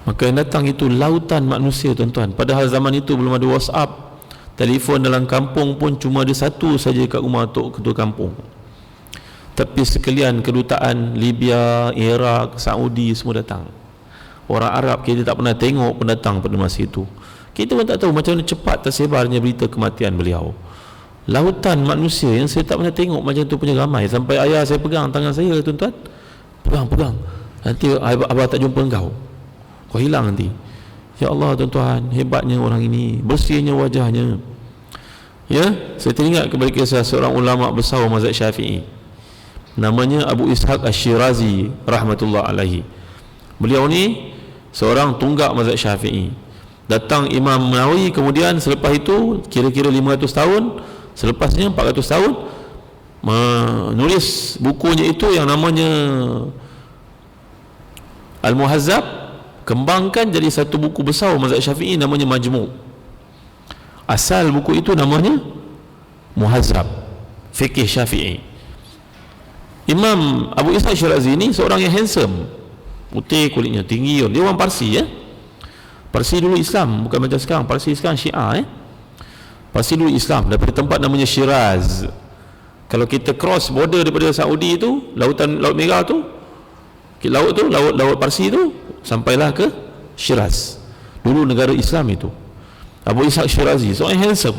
Maka yang datang itu lautan manusia tuan-tuan. Padahal zaman itu belum ada WhatsApp, telefon dalam kampung pun cuma ada satu saja kat rumah tok ketua kampung. Tapi sekalian kedutaan Libya, Iraq, Saudi semua datang. Orang Arab kita tak pernah tengok pun datang pada masa itu. Kita pun tak tahu macam mana cepat tersebarnya berita kematian beliau. Lautan manusia yang saya tak pernah tengok macam tu punya ramai. Sampai ayah saya pegang tangan saya, tuan-tuan, pegang, nanti abah tak jumpa engkau, kau hilang nanti. Ya Allah tuan-tuan, hebatnya orang ini, bersihnya wajahnya. Ya, saya teringat kepada kisah seorang ulama besar mazhab Syafi'i, namanya Abu Ishaq Asy-Syirazi rahmatullah alaihi. Beliau ni seorang tunggak mazhab Syafi'i. Datang Imam Nawawi kemudian selepas itu kira-kira 500 tahun, selepasnya 400 tahun, menulis bukunya itu yang namanya Al-Muhazzab, kembangkan jadi satu buku besar mazhab Syafi'i namanya Majmu'. Asal buku itu namanya Muhazzab, Fiqh Syafi'i. Imam Abu Ishaq Syirazi ini seorang yang handsome, putih kulitnya, tinggi, dia orang Parsi ya. Parsi dulu Islam, bukan macam sekarang. Parsi sekarang Syiah. Parsi dulu Islam, daripada tempat namanya Shiraz. Kalau kita cross border daripada Saudi tu, Laut Merah tu, laut Parsi tu, sampailah ke Shiraz. Dulu negara Islam itu. Abu Ishaq Shirazi, seorang handsome.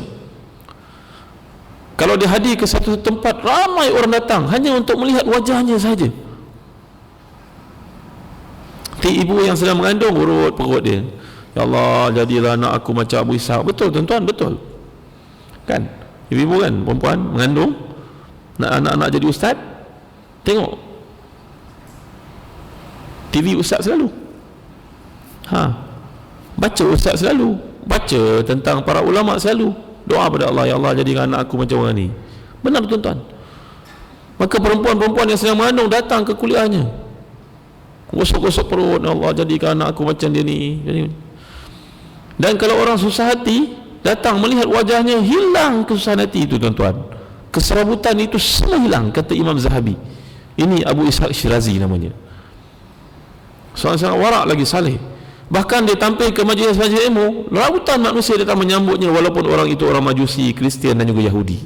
Kalau dia hadir ke satu tempat, ramai orang datang hanya untuk melihat wajahnya saja. Ibu yang sedang mengandung urut perut dia, ya Allah, jadilah anak aku macam Abu Ishaq. Betul tuan-tuan, betul kan? Ibu-ibu kan, perempuan mengandung nak anak-anak jadi ustaz, tengok TV ustaz selalu, baca ustaz selalu, baca tentang para ulama selalu, doa pada Allah, ya Allah jadikan anak aku macam orang ni. Benar tuan-tuan. Maka perempuan-perempuan yang sedang mengandung datang ke kuliahnya, gosok-gosok perut, ya Allah jadikan anak aku macam dia ni. Dan kalau orang susah hati datang melihat wajahnya, hilang kesusahan hati itu tuan-tuan, keserabutan itu semua hilang, kata Imam Zahabi. Ini Abu Ishaq Shirazi namanya, seorang warak lagi saleh. Bahkan dia tampil ke majlis-majlis ilmu, lautan manusia datang menyambutnya, walaupun orang itu orang Majusi, Kristian dan juga Yahudi.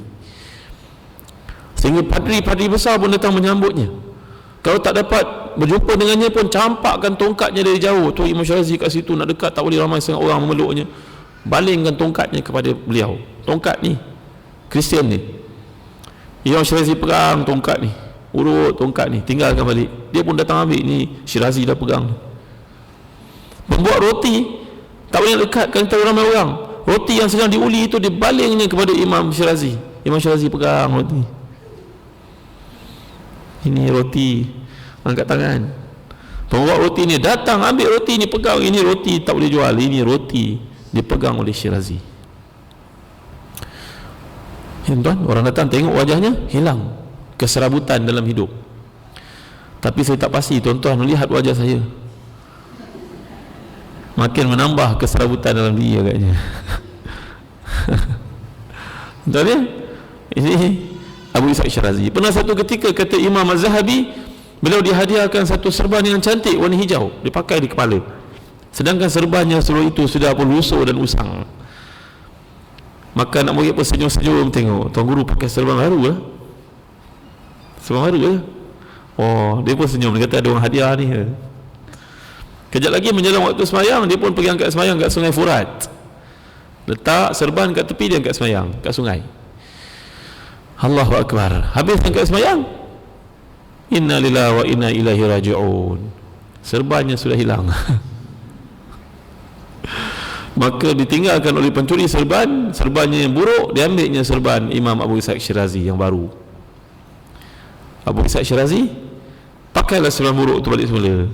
Sehingga padri-padri besar pun datang menyambutnya. Kalau tak dapat berjumpa dengannya pun, campakkan tongkatnya dari jauh. Tu Imam Shirazi kat situ, nak dekat tak boleh, ramai sangat orang memeluknya. Balingkan tongkatnya kepada beliau. Tongkat ni, Kristian ni, Imam Shirazi pegang tongkat ni, urut tongkat ni, tinggalkan balik. Dia pun datang ambil, ni Shirazi dah pegang. Membuat roti, tak boleh dekatkan kita ramai orang. Roti yang sedang diuli itu dibalingnya kepada Imam Shirazi. Imam Shirazi pegang roti. Ini roti, angkat tangan. Pembuat roti ni datang ambil roti ni, pegang. Ini roti tak boleh jual, ini roti dipegang oleh Shirazi. Tuan, orang datang tengok wajahnya, hilang keserabutan dalam hidup. Tapi saya tak pasti tuan-tuan melihat wajah saya, makin menambah keserabutan dalam diri agaknya. Betul ya? Ini Abu Ishaq Shirazi. Pernah satu ketika, kata Imam Az-Zahabi, beliau dihadiahkan satu serban yang cantik warna hijau, dipakai di kepala, sedangkan serbannya seluruh itu sudah pun lusuh dan usang. Maka nak murid pun senyum-senyum tengok, tuan guru pakai serban baru lah, serban baru lah. Oh, dia pun senyum, dia kata ada orang hadiah ni. Kejap lagi menjelang waktu semayang, dia pun pergi angkat semayang kat Sungai Furat, letak serban kat tepi, dia angkat semayang kat sungai. Allahu Akbar. Habis angkat semayang, inna lillahi wa inna ilaihi raji'un, serbannya sudah hilang. Maka ditinggalkan oleh pencuri serban, serbannya yang buruk, diambilnya serban Imam Abu Ishaq Shirazi yang baru. Abu Ishaq Shirazi pakailah serban buruk tu balik semula.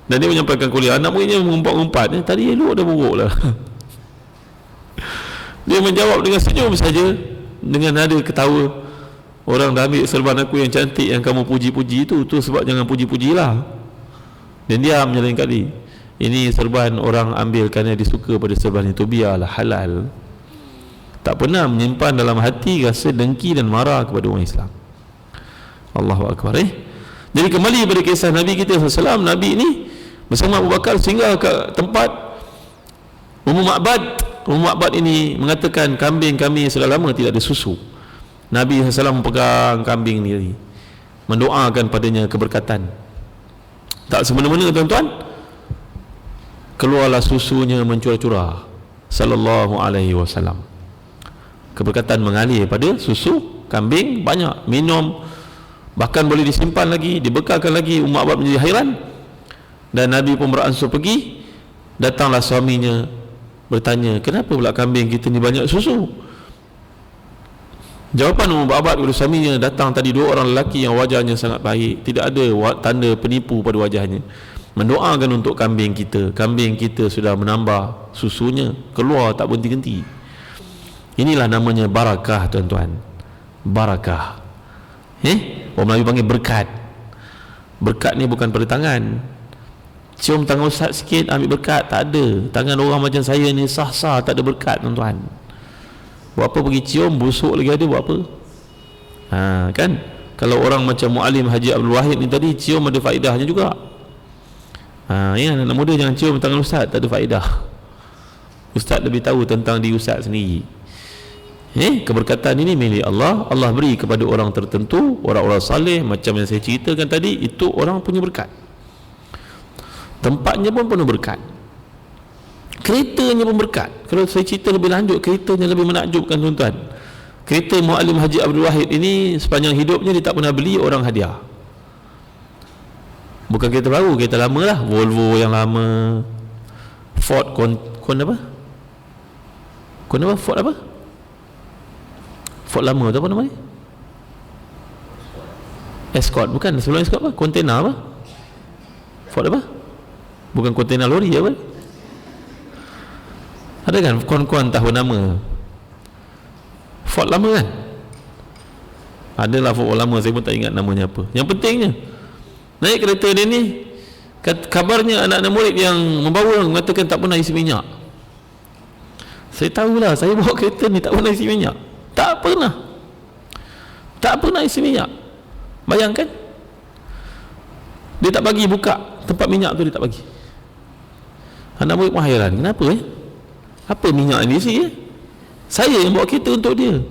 Dan dia menyampaikan kuliah, anak muridnya mengumpat-ngumpat, tadi elok dah buruk lah. Dia menjawab dengan senyum saja, dengan nada ketawa, orang dah ambil serban aku yang cantik yang kamu puji-puji itu, tu sebab jangan puji-pujilah. Dan dia menyalahin kali, ini serban orang ambil kerana disuka pada serban itu, biarlah halal. Tak pernah menyimpan dalam hati rasa dengki dan marah kepada orang Islam. Allahu Akbar. Jadi kembali pada kisah Nabi kita SAW, Nabi ini bersama Abu Bakar singgah ke tempat Ummu Ma'bad. Ummu Ma'bad ini mengatakan, kambing kami sudah lama tidak ada susu. Nabi SAW pegang kambing ni, mendoakan padanya keberkatan. Tak semena-mena tuan-tuan, keluarlah susunya mencurah-curah, sallallahu alaihi wasallam. Keberkatan mengalir pada susu kambing, banyak minum, bahkan boleh disimpan lagi, dibekalkan lagi. Ummu Ma'bad menjadi hairan, dan Nabi pun beransur pergi. Datanglah suaminya bertanya, kenapa pula kambing kita ni banyak susu? Jawapan Ummu Ma'bad kepada suaminya, datang tadi dua orang lelaki yang wajahnya sangat baik, tidak ada tanda penipu pada wajahnya, mendoakan untuk kambing kita. Kambing kita sudah menambah susunya, keluar tak berhenti-henti. Inilah namanya barakah tuan-tuan, barakah. Orang Melayu panggil berkat. Berkat ni bukan pada tangan, cium tangan ustaz sikit ambil berkat, tak ada. Tangan orang macam saya ni sah-sah, tak ada berkat tuan-tuan. Buat apa pergi cium, busuk lagi ada, buat apa? Kan, kalau orang macam Muallim Haji Abdul Wahid ni tadi, cium ada faedahnya juga. Ya, anak muda jangan cium tangan ustaz, tak ada faedah. Ustaz lebih tahu tentang diri ustaz sendiri. Keberkatan ini milik Allah. Allah beri kepada orang tertentu, orang-orang saleh, macam yang saya ceritakan tadi, itu orang punya berkat. Tempatnya pun penuh berkat, keretanya pun berkat. Kalau saya cerita lebih lanjut, keretanya lebih menakjubkan tuan-tuan. Kereta Muallim Haji Abdul Wahid ini sepanjang hidupnya dia tak pernah beli orang hadiah. Bukan kereta baru, kereta lama lah, Volvo yang lama, Ford Ford apa? Ford lama tu apa nama dia? Escort, bukan, sebelum Escort apa? Container apa? Ford apa? Bukan container lori apa? Ada kan kawan-kawan tahu nama Ford lama kan? Adalah Ford lama, saya pun tak ingat namanya apa. Yang pentingnya naik kereta dia ni, kabarnya anak-anak murid yang membawa mengatakan tak pernah isi minyak. Saya tahulah, saya bawa kereta ni tak pernah isi minyak. Tak pernah isi minyak. Bayangkan, dia tak bagi buka tempat minyak tu, dia tak bagi. Anak murid pun hairan, kenapa apa minyak ni isi saya yang bawa kereta untuk dia.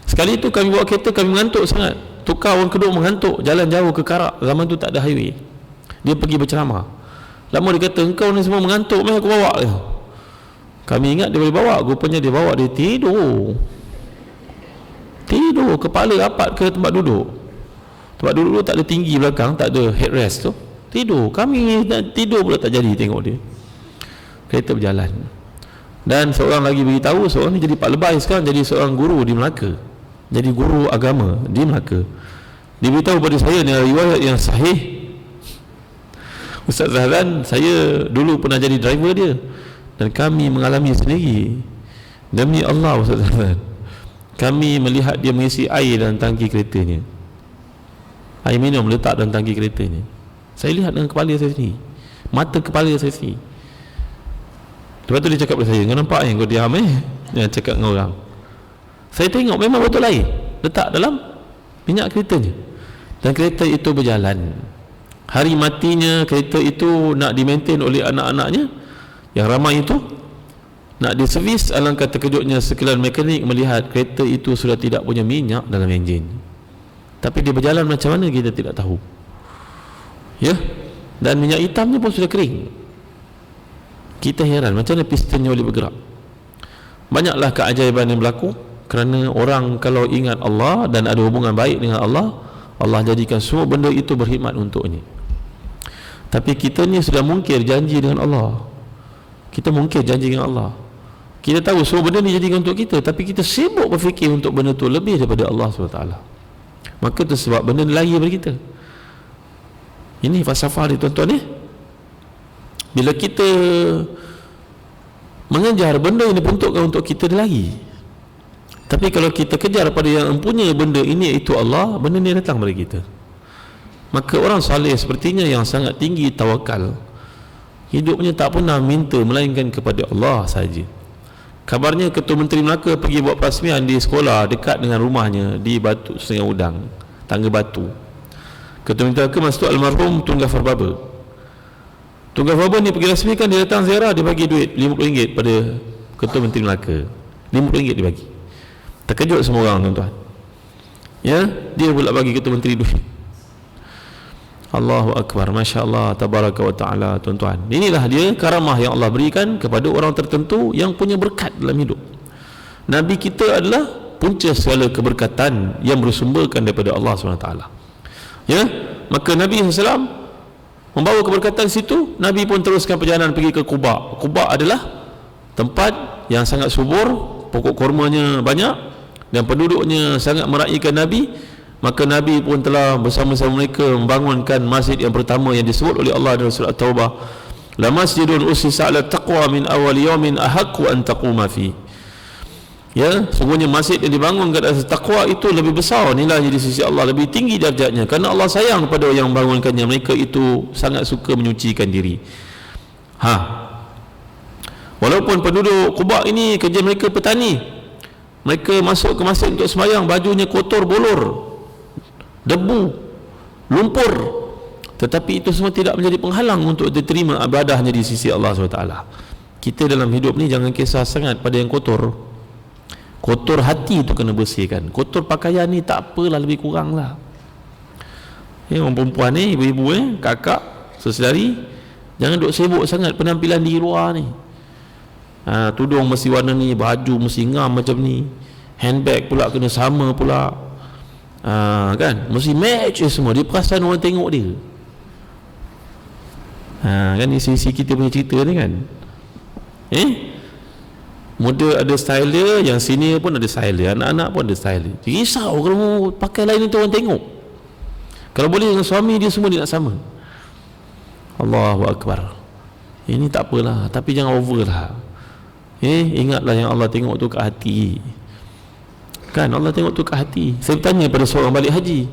Sekali tu kami bawa kereta, kami mengantuk sangat, tukar orang kedua mengantuk, jalan jauh ke Karak, zaman tu tak ada highway. Dia pergi berceramah, lama dia kata, engkau ni semua mengantuk, mari aku bawa dia. Kami ingat dia boleh bawa, rupanya dia bawa, dia tidur, kepala rapat ke tempat duduk tak ada tinggi belakang, tak ada headrest tu, tidur. Kami tidur pula tak jadi tengok dia. Kereta berjalan. Dan seorang lagi beritahu, seorang ni jadi Pak Lebay sekarang, jadi seorang guru di Melaka, jadi guru agama di Melaka. Dia beritahu pada saya ni riwayat yang sahih. Ustaz Zahran, saya dulu pernah jadi driver dia, dan kami mengalami sendiri, demi Allah Ustaz Zahran, kami melihat dia mengisi air dalam tangki keretanya, air minum letak dalam tangki keretanya. Saya lihat dengan kepala saya sendiri, mata kepala saya sendiri. Lepas tu dia cakap pada saya, kau nampak kau diam dia cakap dengan orang. Saya tengok memang betul air letak dalam minyak keretanya, dan kereta itu berjalan. Hari matinya kereta itu nak dimaintain oleh anak-anaknya yang ramai itu, nak diservis. Alangkah terkejutnya sekalian mekanik melihat kereta itu sudah tidak punya minyak dalam enjin, tapi dia berjalan macam mana kita tidak tahu, dan minyak hitamnya pun sudah kering. Kita heran macam mana pistonnya boleh bergerak. Banyaklah keajaiban yang berlaku kerana orang kalau ingat Allah dan ada hubungan baik dengan Allah, Allah jadikan semua benda itu berkhidmat untuknya. Tapi kita ni sudah mungkir janji dengan Allah. Kita mungkir janji dengan Allah. Kita tahu semua benda ni jadikan untuk kita, tapi kita sibuk berfikir untuk benda tu lebih daripada Allah SWT. Maka itu sebab benda ni lari daripada kita. Ini falsafah ni tuan-tuan. Bila kita mengejar benda yang diperuntukkan untuk kita, dia lari. Tapi kalau kita kejar pada yang mempunyai benda ini, iaitu Allah, benda ni datang pada kita. Maka orang saleh sepertinya yang sangat tinggi tawakal, hidupnya tak pernah minta melainkan kepada Allah saja. Kabarnya Ketua Menteri Melaka pergi buat perasmian di sekolah dekat dengan rumahnya di Batu Sungai Udang, Tangga Batu. Ketua Menteri Melaka masa tu almarhum Tun Ghaffar Baba. Tun Ghaffar Baba ni pergi rasmikan, dia datang ziarah, dia bagi duit RM50 pada Ketua Menteri Melaka. RM50 dia bagi. Terkejut semua orang tuan-tuan. Dia pula bagi Ketua Menteri duit. Allahu Akbar, Masya Allah, Tabaraka wa Ta'ala tuan-tuan. Inilah dia karamah yang Allah berikan kepada orang tertentu yang punya berkat dalam hidup. Nabi kita adalah punca segala keberkatan yang bersumberkan daripada Allah SWT. Maka Nabi SAW membawa keberkatan situ. Nabi pun teruskan perjalanan pergi ke Quba. Quba adalah tempat yang sangat subur, pokok kurmanya banyak, dan penduduknya sangat meraihkan Nabi. Maka Nabi pun telah bersama-sama mereka membangunkan masjid yang pertama yang disebut oleh Allah dalam surah Taubah, la masjidun ussisa 'ala taqwa min awwal yawmin ahaqqu an taquma fi. Sungguhnya masjid yang dibangun ke atas takwa itu lebih besar nilainya di sisi Allah, lebih tinggi darjatnya, kerana Allah sayang kepada yang membangunkannya. Mereka itu sangat suka menyucikan diri. Walaupun penduduk Quba ini kerja mereka petani, mereka masuk ke masjid untuk sembahyang, bajunya kotor bolor, debu, lumpur, Tetapi itu semua tidak menjadi penghalang untuk diterima ibadahnya di sisi Allah SWT. Kita dalam hidup ni jangan kisah sangat pada yang kotor. Kotor hati tu kena bersihkan. Kotor pakaian ni tak apalah, lebih kurang lah. Orang perempuan ni, ibu-ibu kakak, sesedari, jangan duk sibuk sangat penampilan di luar ni. Tudung mesti warna ni, baju mesti ngam macam ni, handbag pula kena sama pula, kan, mesti match semua. Dia perasan orang tengok dia. Kan isi-isi kita punya cerita ni kan. Muda ada style dia, yang senior pun ada style dia, anak-anak pun ada style dia. Dia risau kalau pakai lain itu orang tengok. Kalau boleh dengan suami dia semua dia nak sama. Allahu Akbar. Ini tak apalah, tapi jangan over lah. Ingatlah yang Allah tengok tu kat hati. Kan Allah tengok tu kat hati. Saya tanya pada seorang balik haji,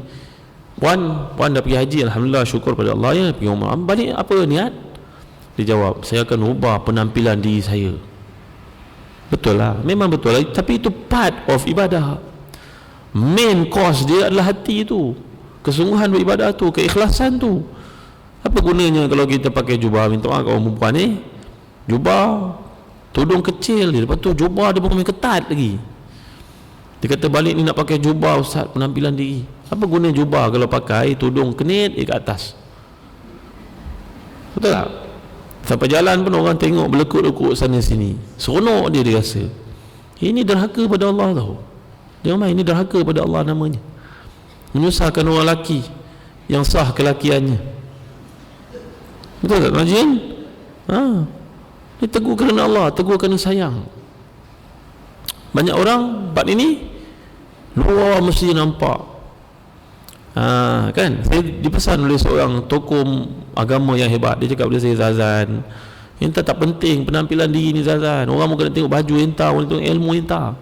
Puan dah pergi haji, alhamdulillah, syukur pada Allah ya, pergi umrah. Balik apa niat? Dia jawab, saya akan ubah penampilan diri saya. Betul lah, memang betul lah, tapi itu part of ibadah. Main course dia adalah hati tu, kesungguhan beribadah tu, keikhlasan tu. Apa gunanya kalau kita pakai jubah, minta maaf kalau perempuan ni, jubah tudung kecil dia, lepas tu jubah dia pakai ketat lagi. Dia kata balik ni nak pakai jubah ustaz, penampilan diri. Apa guna jubah kalau pakai tudung kenit kat atas? Betul tak? Sampai jalan pun orang tengok berlekut-lekut sana sini, seronok dia rasa. Ini derhaka pada Allah tau. Jangan main, ini derhaka pada Allah namanya. Menyusahkan orang lelaki yang sah kelakiannya. Betul tak Najin? Dia tegur kerana Allah, tegur kerana sayang. Banyak orang buat ini luar mesti nampak. Kan saya dipesan oleh seorang tokoh agama yang hebat. Dia cakap pada saya, Zazan, entah tak penting penampilan diri ni Zazan. Orang mungkin nak tengok baju entah, orang tengok ilmu entah.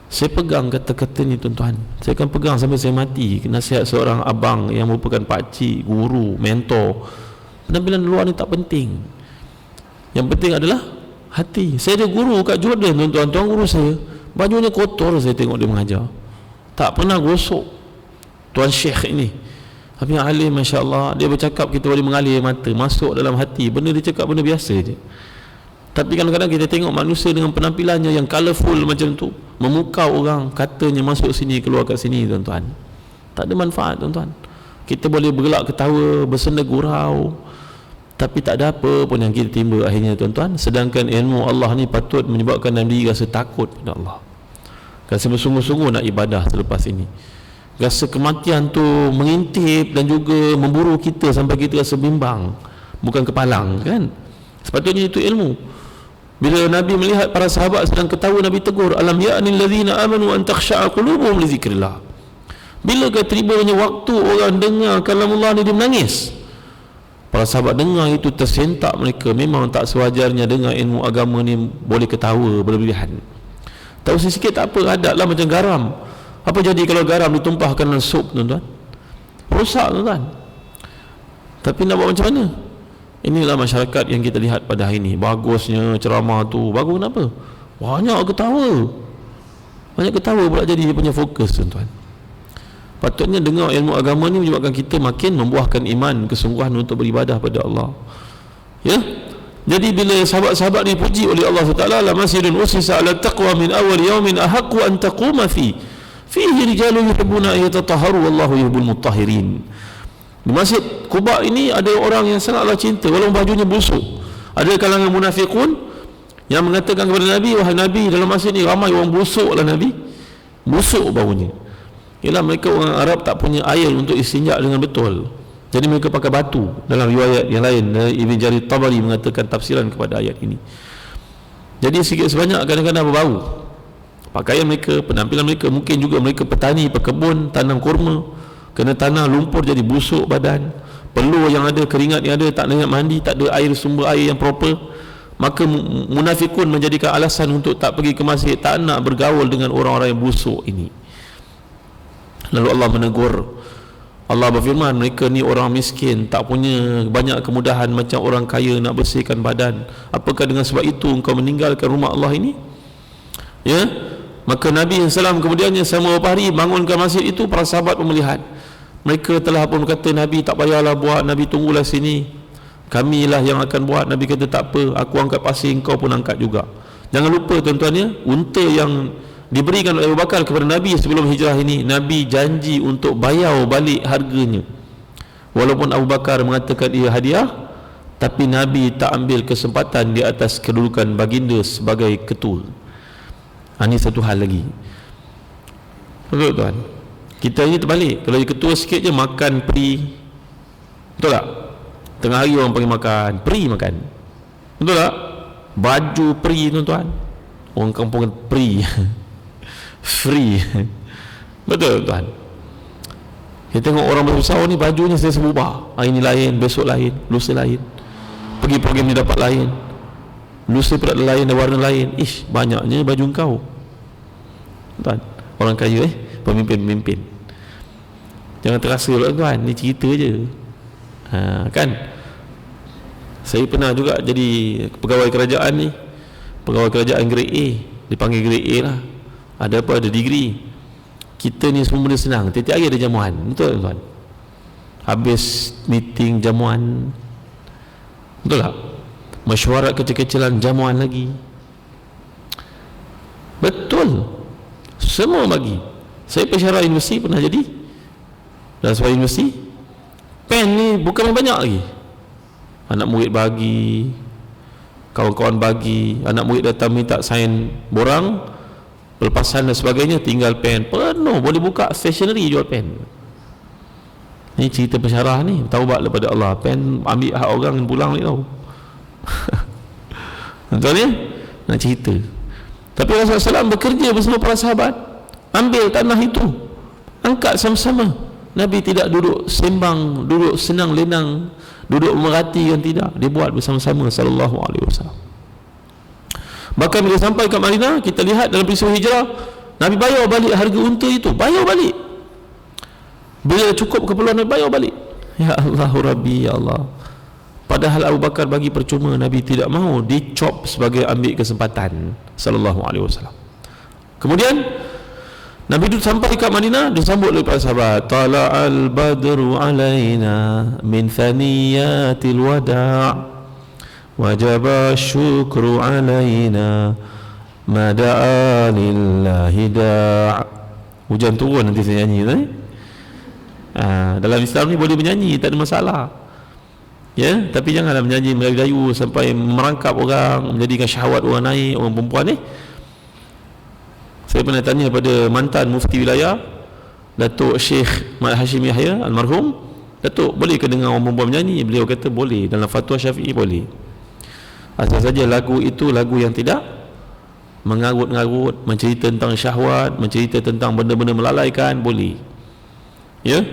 Saya pegang kata-kata ni tuan-tuan. Saya akan pegang sampai saya mati. Nasihat seorang abang yang merupakan pakcik, guru, mentor. Penampilan luar ni tak penting. Yang penting adalah hati. Saya ada guru kat Jordan tuan-tuan, tuan guru saya, bajunya kotor saya tengok dia mengajar, tak pernah gosok. Tuan Syekh ini, tapi yang alim, Masya Allah, dia bercakap kita boleh mengalir mata, masuk dalam hati. Benda dia cakap benda biasa je. Tapi kadang-kadang kita tengok manusia dengan penampilannya yang colourful macam tu, memukau orang, katanya masuk sini, keluar kat sini tuan-tuan. Tak ada manfaat tuan-tuan. Kita boleh bergelak ketawa, bersenda gurau, tapi tak ada apa pun yang kita timba akhirnya tuan-tuan. Sedangkan ilmu Allah ni patut menyebabkan dalam diri rasa takut pada Allah, rasa bersungguh-sungguh nak ibadah selepas ini. Rasa kematian tu mengintip dan juga memburu kita sampai kita rasa bimbang, bukan kepalang kan. Sepatutnya itu ilmu. Bila Nabi melihat para sahabat sedang ketawa, Nabi tegur, alam ya'nil ladzina amanu an takhsha'a qulubuhum li zikrillah. Bila tibanya waktu orang dengar kalamullah ni dia menangis. Para sahabat dengar itu tersentak mereka. Memang tak sewajarnya dengar ilmu agama ni boleh ketawa berlebihan. Tahu sikit tak apa, adatlah macam garam. Apa jadi kalau garam ditumpahkan dalam sup tuan-tuan? Rosak tuan-tuan. Tapi nak buat macam mana? Inilah masyarakat yang kita lihat pada hari ini. Bagusnya ceramah tu, bagus kenapa? Banyak ketawa. Banyak ketawa pula jadi dia punya fokus tuan-tuan. Patutnya dengar ilmu agama ni menyebabkan kita makin membuahkan iman, kesungguhan untuk beribadah pada Allah. Ya? Jadi bila sahabat-sahabat dipuji oleh Allah SWT, la masjidun usisa ala taqwa min awal yawmin ahaqqu an taquma fihi rijalun yuhibbuna an yatatahharu wallahu yuhibbul mutahhirin. Di Masjid Quba ini ada orang yang sangatlah cinta walaupun bajunya busuk. Ada kalangan munafiqun yang mengatakan kepada Nabi, wahai Nabi, dalam masjid ni ramai orang busuk lah Nabi, busuk baunya. Ialah mereka orang Arab tak punya air untuk istinja dengan betul, jadi mereka pakai batu. Dalam riwayat yang lain, Ibn Jarir Tabari mengatakan tafsiran kepada ayat ini. Jadi sikit sebanyak kadang-kadang berbau pakaian mereka, penampilan mereka. Mungkin juga mereka petani, pekebun, tanam kurma, kena tanah lumpur jadi busuk badan, peluh yang ada, keringat yang ada, tak nak mandi, tak ada air, sumber air yang proper. Maka munafikun menjadikan alasan untuk tak pergi ke masjid, tak nak bergaul dengan orang-orang yang busuk ini. Lalu Allah menegur. Allah berfirman, mereka ni orang miskin, tak punya banyak kemudahan macam orang kaya nak bersihkan badan. Apakah dengan sebab itu engkau meninggalkan rumah Allah ini? Ya. Maka Nabi SAW kemudiannya selama beberapa hari bangunkan masjid itu. Para sahabat pun melihat Mereka telah pun berkata, Nabi tak payahlah buat, Nabi tunggulah sini, kamilah yang akan buat. Nabi kata tak apa, aku angkat pasir, engkau pun angkat juga. Jangan lupa tuan-tuan ya, unta yang diberikan oleh Abu Bakar kepada Nabi sebelum hijrah ini, Nabi janji untuk bayar balik harganya. Walaupun Abu Bakar mengatakan ia hadiah, tapi Nabi tak ambil kesempatan di atas kedudukan baginda sebagai ketua. Ini satu hal lagi. Betul tuan? Kita ini terbalik. Kalau dia ketua sikit je makan peri. Betul tak? Tengah hari orang panggil makan, peri makan. Betul tak? Baju peri tuan-tuan. Orang kampung kan peri. Free. Betul tuan? Kita tengok orang besar ni bajunya saya berubah. Hari ni lain, besok lain, lusa lain. Pergi program ni dapat lain, lusa pula lain, dan warna lain. Ish, banyaknya baju kau tuan. Orang kaya pemimpin-pemimpin. Jangan terasa pula tuan, ni cerita je. Kan saya pernah juga jadi pegawai kerajaan ni, pegawai kerajaan grade A, dipanggil grade A lah. Ada apa, ada degree. Kita ni semua benda senang, tiap-tiap hari ada jamuan. Betul tuan? Habis meeting jamuan. Betul tak? Mesyuarat kecil-kecilan jamuan lagi. Betul, semua bagi. Saya pensyarah universiti pernah jadi. Dan sebuah universiti, pen ni bukan banyak lagi. Anak murid bagi, kawan-kawan bagi, anak murid datang minta sign borang, pelepasan dan sebagainya, tinggal pen penuh. Boleh buka stationery jual pen. Ni cerita pensyarah ni, taubat daripada Allah. Pen ambil hak orang pulang ni tahu. Betul ni? Nak cerita. Tapi Rasulullah SAW bekerja bersama para sahabat, ambil tanah itu, angkat sama-sama. Nabi tidak duduk sembang, duduk senang lenang, duduk merhatikan, tidak. Dia buat bersama-sama sallallahu alaihi wasallam. Bahkan bila sampai ke Madinah, kita lihat dalam peristiwa hijrah, Nabi bayar balik harga unta itu, bayar balik. Bila cukup keperluan, Nabi bayar balik. Ya Allah Rabbi, ya Allah. Padahal Abu Bakar bagi percuma, Nabi tidak mahu, dicop sebagai ambil kesempatan sallallahu alaihi wasallam. Kemudian Nabi itu sampai ke Madinah, disambut oleh para sahabat. Tala'al badru alaina min thaniyatil wada' wajaba syukru alaina mada'a lillahi da'. Hujan turun nanti saya nyanyi dalam Islam ni boleh menyanyi, tak ada masalah ya, tapi janganlah menyanyi Melayu sampai merangkap orang, menjadikan syahwat orang naik, orang perempuan ni. Saya pernah tanya pada mantan mufti wilayah Datuk Syekh Mat Hashim Yahya almarhum, Datuk, boleh ke dengar orang perempuan menyanyi? Beliau kata boleh, dalam fatwa Syafi'i boleh, asal saja lagu itu lagu yang tidak mengarut-ngarut, mencerita tentang syahwat, mencerita tentang benda-benda melalaikan, boleh ya.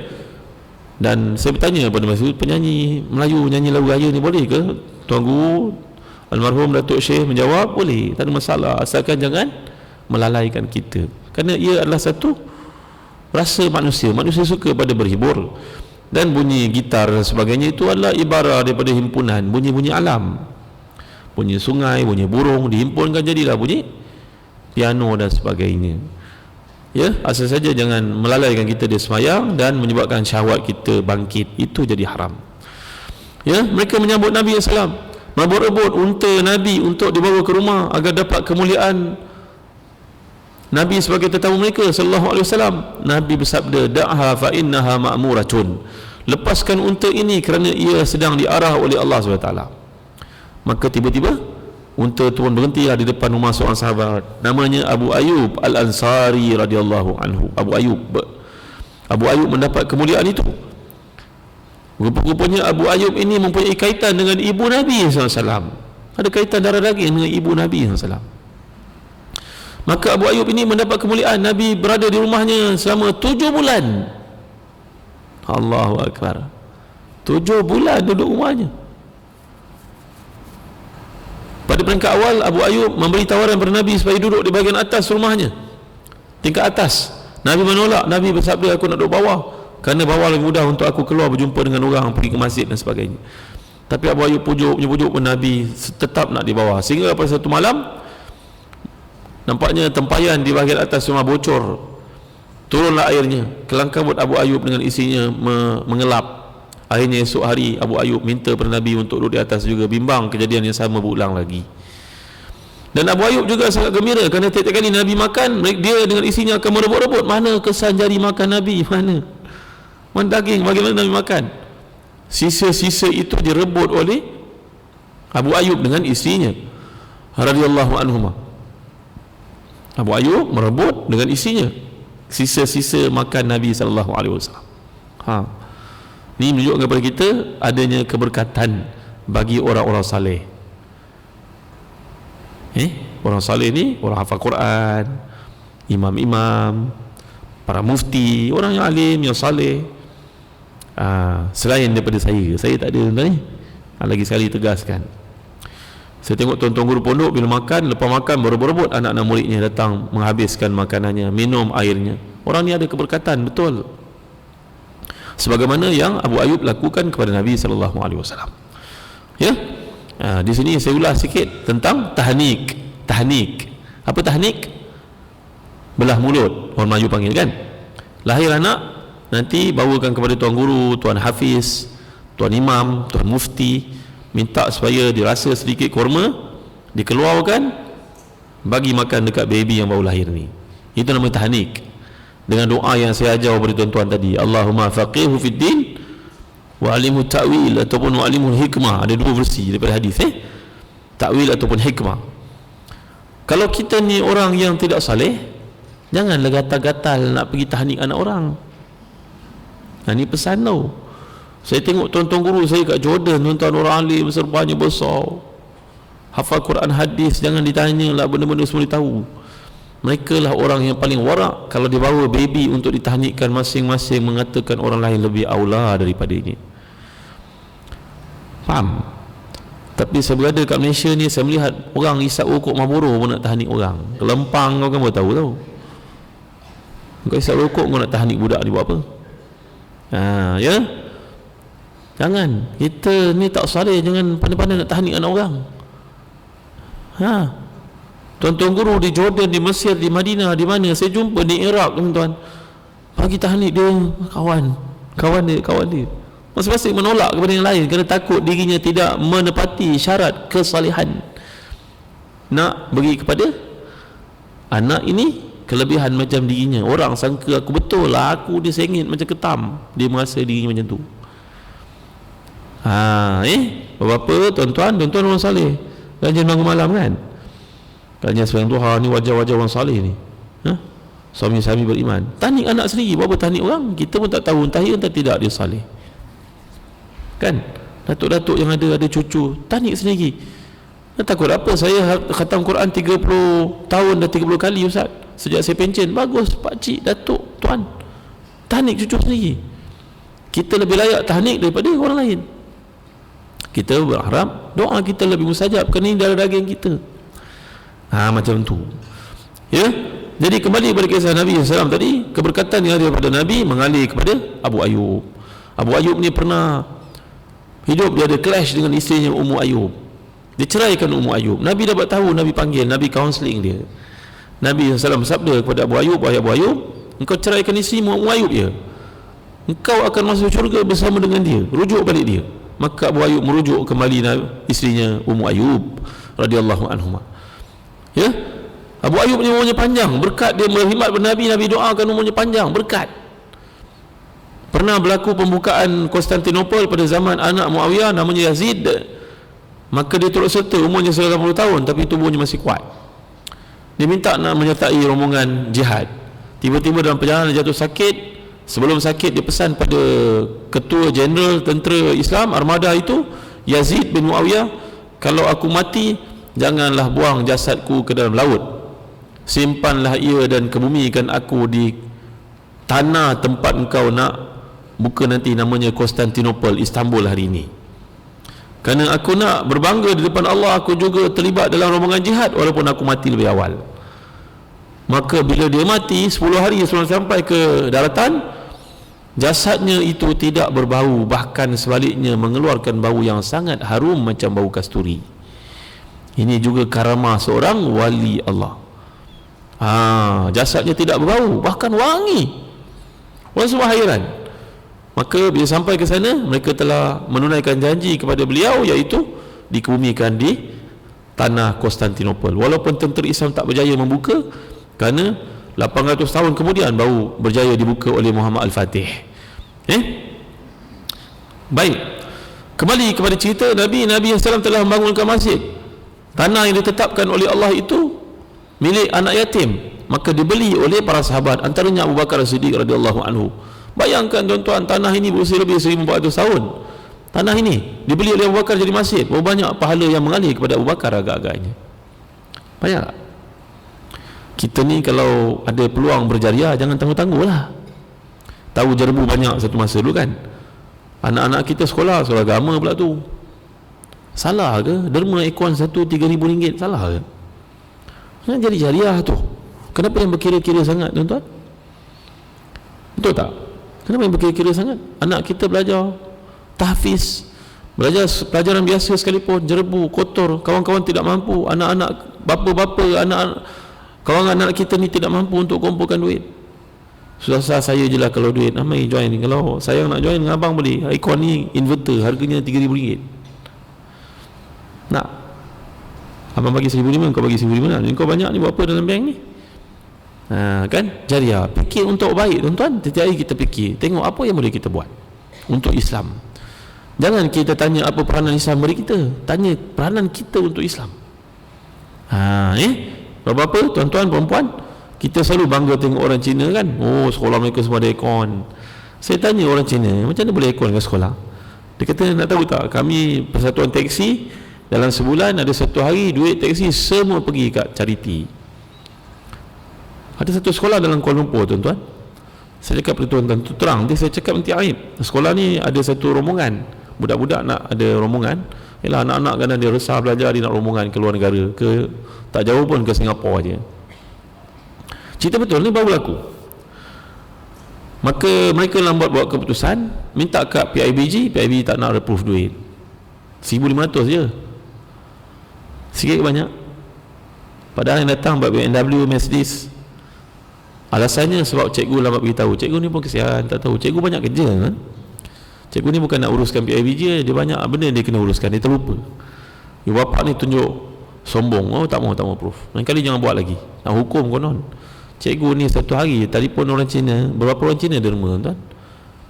Dan saya bertanya pada masa itu, penyanyi Melayu nyanyi lagu raya ni boleh ke? Tuan Guru almarhum Datuk Syekh menjawab boleh, tak ada masalah, asalkan jangan melalaikan kita, kerana ia adalah satu rasa manusia. Manusia suka pada berhibur, dan bunyi gitar dan sebagainya itu adalah ibarat daripada himpunan bunyi-bunyi alam, bunyi sungai, bunyi burung dihimpunkan, jadilah bunyi piano dan sebagainya ya. Asal saja jangan melalaikan kita di sembahyang dan menyebabkan syahwat kita bangkit, itu jadi haram ya. Mereka menyambut Nabi SAW, merebut unta Nabi untuk dibawa ke rumah agar dapat kemuliaan Nabi sebagai tetamu mereka sallallahu alaihi wasallam. Nabi bersabda, da'ha fa innaha ma'muratun, lepaskan unta ini kerana ia sedang diarah oleh Allah SWT. Maka tiba-tiba unta tu pun berhentilah di depan rumah seorang sahabat, namanya Abu Ayyub Al-Ansari radhiyallahu anhu. Abu Ayyub mendapat kemuliaan itu. Rupa-rupanya Abu Ayyub ini mempunyai kaitan dengan ibu Nabi SAW, ada kaitan darah daging dengan ibu Nabi SAW. Maka Abu Ayyub ini mendapat kemuliaan. Nabi berada di rumahnya selama 7 bulan. Allahu Akbar, 7 bulan duduk rumahnya. Pada peringkat awal, Abu Ayyub memberi tawaran kepada Nabi supaya duduk di bahagian atas rumahnya, tingkat atas. Nabi menolak. Nabi bersabda, aku nak duduk bawah, kerana bawah lebih mudah untuk aku keluar berjumpa dengan orang, pergi ke masjid dan sebagainya. Tapi Abu Ayyub pujuk pun Nabi tetap nak di bawah. Sehingga pada satu malam, nampaknya tempayan di bahagian atas rumah bocor. turunlah airnya. Kelang kabut Abu Ayub dengan isinya mengelap. Akhirnya esok hari Abu Ayub minta kepada Nabi untuk duduk di atas juga, bimbang kejadian yang sama berulang lagi. Dan Abu Ayub juga sangat gembira kerana tiap-tiap kali Nabi makan, dia dengan isinya akan merebut-rebut. Mana kesan jari makan Nabi? Mana daging, bagaimana Nabi makan? Sisa-sisa itu direbut oleh Abu Ayub dengan isinya radhiyallahu anhuma. Abu Ayub merebut dengan isinya sisa-sisa makan Nabi sallallahu alaihi wasallam. Ini menunjukkan kepada kita adanya keberkatan bagi orang-orang saleh. Orang saleh ni orang hafal Quran, imam-imam, para mufti, orang yang alim, yang saleh. Selain daripada saya tak ada tuan ni. Lagi sekali tegaskan, saya tengok tuan-tuan guru pondok bila makan, lepas makan berebut-rebut anak-anak muridnya datang menghabiskan makanannya, minum airnya. Orang ni ada keberkatan betul, sebagaimana yang Abu Ayub lakukan kepada Nabi sallallahu alaihi wasallam. Ya. Di sini saya ulas sikit tentang tahnik. Apa tahnik? Belah mulut, orang Melayu panggil kan. Lahir anak, nanti bawakan kepada tuan guru, tuan hafiz, tuan imam, tuan mufti, minta supaya dirasa sedikit kurma, dikeluarkan, bagi makan dekat baby yang baru lahir ni. Itu nama tahnik. Dengan doa yang saya ajar kepada tuan-tuan tadi, Allahumma faqihhu fid din wa alimhu ta'wil ataupun wa alimhu hikmah. Ada dua versi daripada hadis, ta'wil ataupun hikmah. Kalau kita ni orang yang tidak saleh, janganlah gatal-gatal nak pergi tahnik anak orang. Ini pesan tau. Saya tengok tuan-tuan guru saya kat Jordan, tuan-tuan orang alim serbanyak besar, hafal Quran hadis, jangan ditanya lah, benda-benda semua ditahu. Mereka lah orang yang paling warak. Kalau dia bawa baby untuk ditahnikkan, masing-masing mengatakan orang lain lebih aula daripadanya. Faham? Tapi saya berada kat Malaysia ni, saya melihat orang isap rokok Marlboro pun nak tahnik orang. Kelempang kau kan baru tahu tau. Kau isap rokok kau nak tahnik budak ni buat apa? Ya? Jangan. Kita ni tak saleh, jangan pandai-pandai nak tahnik anak orang. Tuan-tuan guru di Jordan, di Mesir, di Madinah, di mana saya jumpa, di Iraq tuan-tuan, bagi tahnik dia kawan dia masing-masing menolak kepada yang lain kerana takut dirinya tidak menepati syarat kesalihan. Nak bagi kepada anak ini kelebihan macam dirinya. Orang sangka aku betul lah, aku disengit macam ketam, dia merasa dirinya macam tu. Bapa, tuan-tuan orang saleh kajian bangun malam kan, kajian sembahyang duha ni, wajah-wajah orang saleh ni, suami-suami beriman, tahnik anak sendiri. Berapa tahnik orang kita pun tak tahu entah ya entah tidak dia saleh kan. Datuk-datuk yang ada cucu tahnik sendiri. Takut apa? Saya khatam Quran 30 tahun dah 30 kali Ustaz, sejak saya pencen. Bagus pakcik, datuk, tuan tahnik cucu sendiri. Kita lebih layak tahnik daripada orang lain. Kita berharap doa kita lebih mustajab kerana ini darah daging kita. Macam tu. Ya. Jadi kembali kepada kisah Nabi SAW tadi, keberkatan yang ada pada Nabi mengalir kepada Abu Ayub. Abu Ayub ni pernah hidup, dia ada clash dengan isterinya Ummu Ayub. Dia ceraikan Ummu Ayub. Nabi dapat tahu, Nabi panggil, Nabi counselling dia. Nabi SAW bersabda kepada Abu Ayub, wahai Abu Ayub, engkau ceraikan isterimu Ummu Ayub ya, engkau akan masuk syurga bersama dengan dia, rujuk balik dia. Maka Abu Ayub merujuk kembali isterinya Ummu Ayub radhiyallahu anhuma. Ya, Abu Ayub ni umurnya panjang, berkat dia berkhidmat kepada Nabi. Nabi doakan umurnya panjang, berkat. Pernah berlaku pembukaan Konstantinopel pada zaman anak Muawiyah namanya Yazid. Maka dia turut serta, umurnya 90 tahun tapi tubuhnya masih kuat. Dia minta nak menyertai rombongan jihad. Tiba-tiba dalam perjalanan jatuh sakit. Sebelum sakit dia pesan pada ketua jeneral tentera Islam armada itu, Yazid bin Muawiyah, kalau aku mati janganlah buang jasadku ke dalam laut, simpanlah ia dan kebumikan aku di tanah tempat engkau nak buka nanti, namanya Konstantinopel, Istanbul hari ini. Kerana aku nak berbangga di depan Allah, aku juga terlibat dalam rombongan jihad walaupun aku mati lebih awal. Maka bila dia mati 10 hari sebelum sampai ke daratan, jasadnya itu tidak berbau, bahkan sebaliknya mengeluarkan bau yang sangat harum macam bau kasturi. Ini juga karamah seorang wali Allah. Jasadnya tidak berbau, bahkan wangi. Orang semua hairan. Maka bila sampai ke sana, mereka telah menunaikan janji kepada beliau, iaitu dikebumikan di tanah Konstantinopel. Walaupun tentera Islam tak berjaya membuka, kerana 800 tahun kemudian baru berjaya dibuka oleh Muhammad Al-Fatih. Baik, kembali kepada cerita Nabi SAW telah membangunkan masjid. Tanah yang ditetapkan oleh Allah itu milik anak yatim, maka dibeli oleh para sahabat, antaranya Abu Bakar As-Siddiq radhiyallahu anhu. Bayangkan tuan-tuan, tanah ini berusia lebih 1400 tahun. Tanah ini dibeli oleh Abu Bakar jadi masjid. Berapa banyak pahala yang mengalir kepada Abu Bakar agak-agaknya. Banyak. Kita ni kalau ada peluang berjariah, jangan tangguh-tangguh lah. Tahu jerbu banyak satu masa dulu kan. Anak-anak kita sekolah agama pula tu. Salah ke? Derma ekon satu RM3,000, salah ke? Jangan jadi jariah tu. Kenapa yang berkira-kira sangat tuan-tuan? Betul tak? Kenapa yang berkira-kira sangat? Anak kita belajar tahfiz, belajar pelajaran biasa sekalipun, jerbu, kotor, kawan-kawan tidak mampu, anak-anak bapa-bapa, kawan anak kita ni tidak mampu untuk kumpulkan duit. Susah saya je lah kalau duit. Amai join ni. Kalau saya nak join dengan abang boleh. Aircon ni inverter harganya RM3,000. Nak? Abang bagi RM1,500, kau bagi RM1,500. Kau banyak ni buat apa dalam bank ni? Kan? Jariah. Fikir untuk baik tuan-tuan. Setiap hari kita fikir, tengok apa yang boleh kita buat untuk Islam. Jangan kita tanya apa peranan Islam bagi kita, tanya peranan kita untuk Islam. Bapa-bapa, tuan-tuan, perempuan, kita selalu bangga tengok orang Cina kan. Oh, sekolah mereka semua ada aircon. Saya tanya orang Cina, macam mana boleh aircon kat sekolah? Dia kata, nak tahu tak, kami persatuan teksi, dalam sebulan ada satu hari duit teksi semua pergi kat charity. Ada satu sekolah dalam Kuala Lumpur tuan-tuan. Saya cakap pada tuan-tuan tu terang, nanti saya cakap nanti aib. Sekolah ni ada satu rombongan, budak-budak nak ada rombongan. Yalah, anak-anak kadang dia resah belajar, dia nak rombongan ke luar negara, ke tak jauh pun ke Singapura je. Cerita betul ni baru berlaku. Maka mereka lambat buat keputusan, minta kat PIBG tak nak approve duit. 1,500 je. Sikit ke banyak? Padahal yang datang buat BMW, Mercedes. Alasannya sebab cikgu lambat beritahu. Cikgu ni pun kesian, tak tahu. Cikgu banyak kerja kan? Cikgu ni bukan nak uruskan PIBG, dia banyak benda dia kena uruskan, dia terlupa. Ibu bapa ni tunjuk sombong, oh tak mau approve. Lain kali jangan buat lagi. Nak hukum konon. Cikgu ni satu hari telefon orang Cina, berapa orang Cina derma tuan?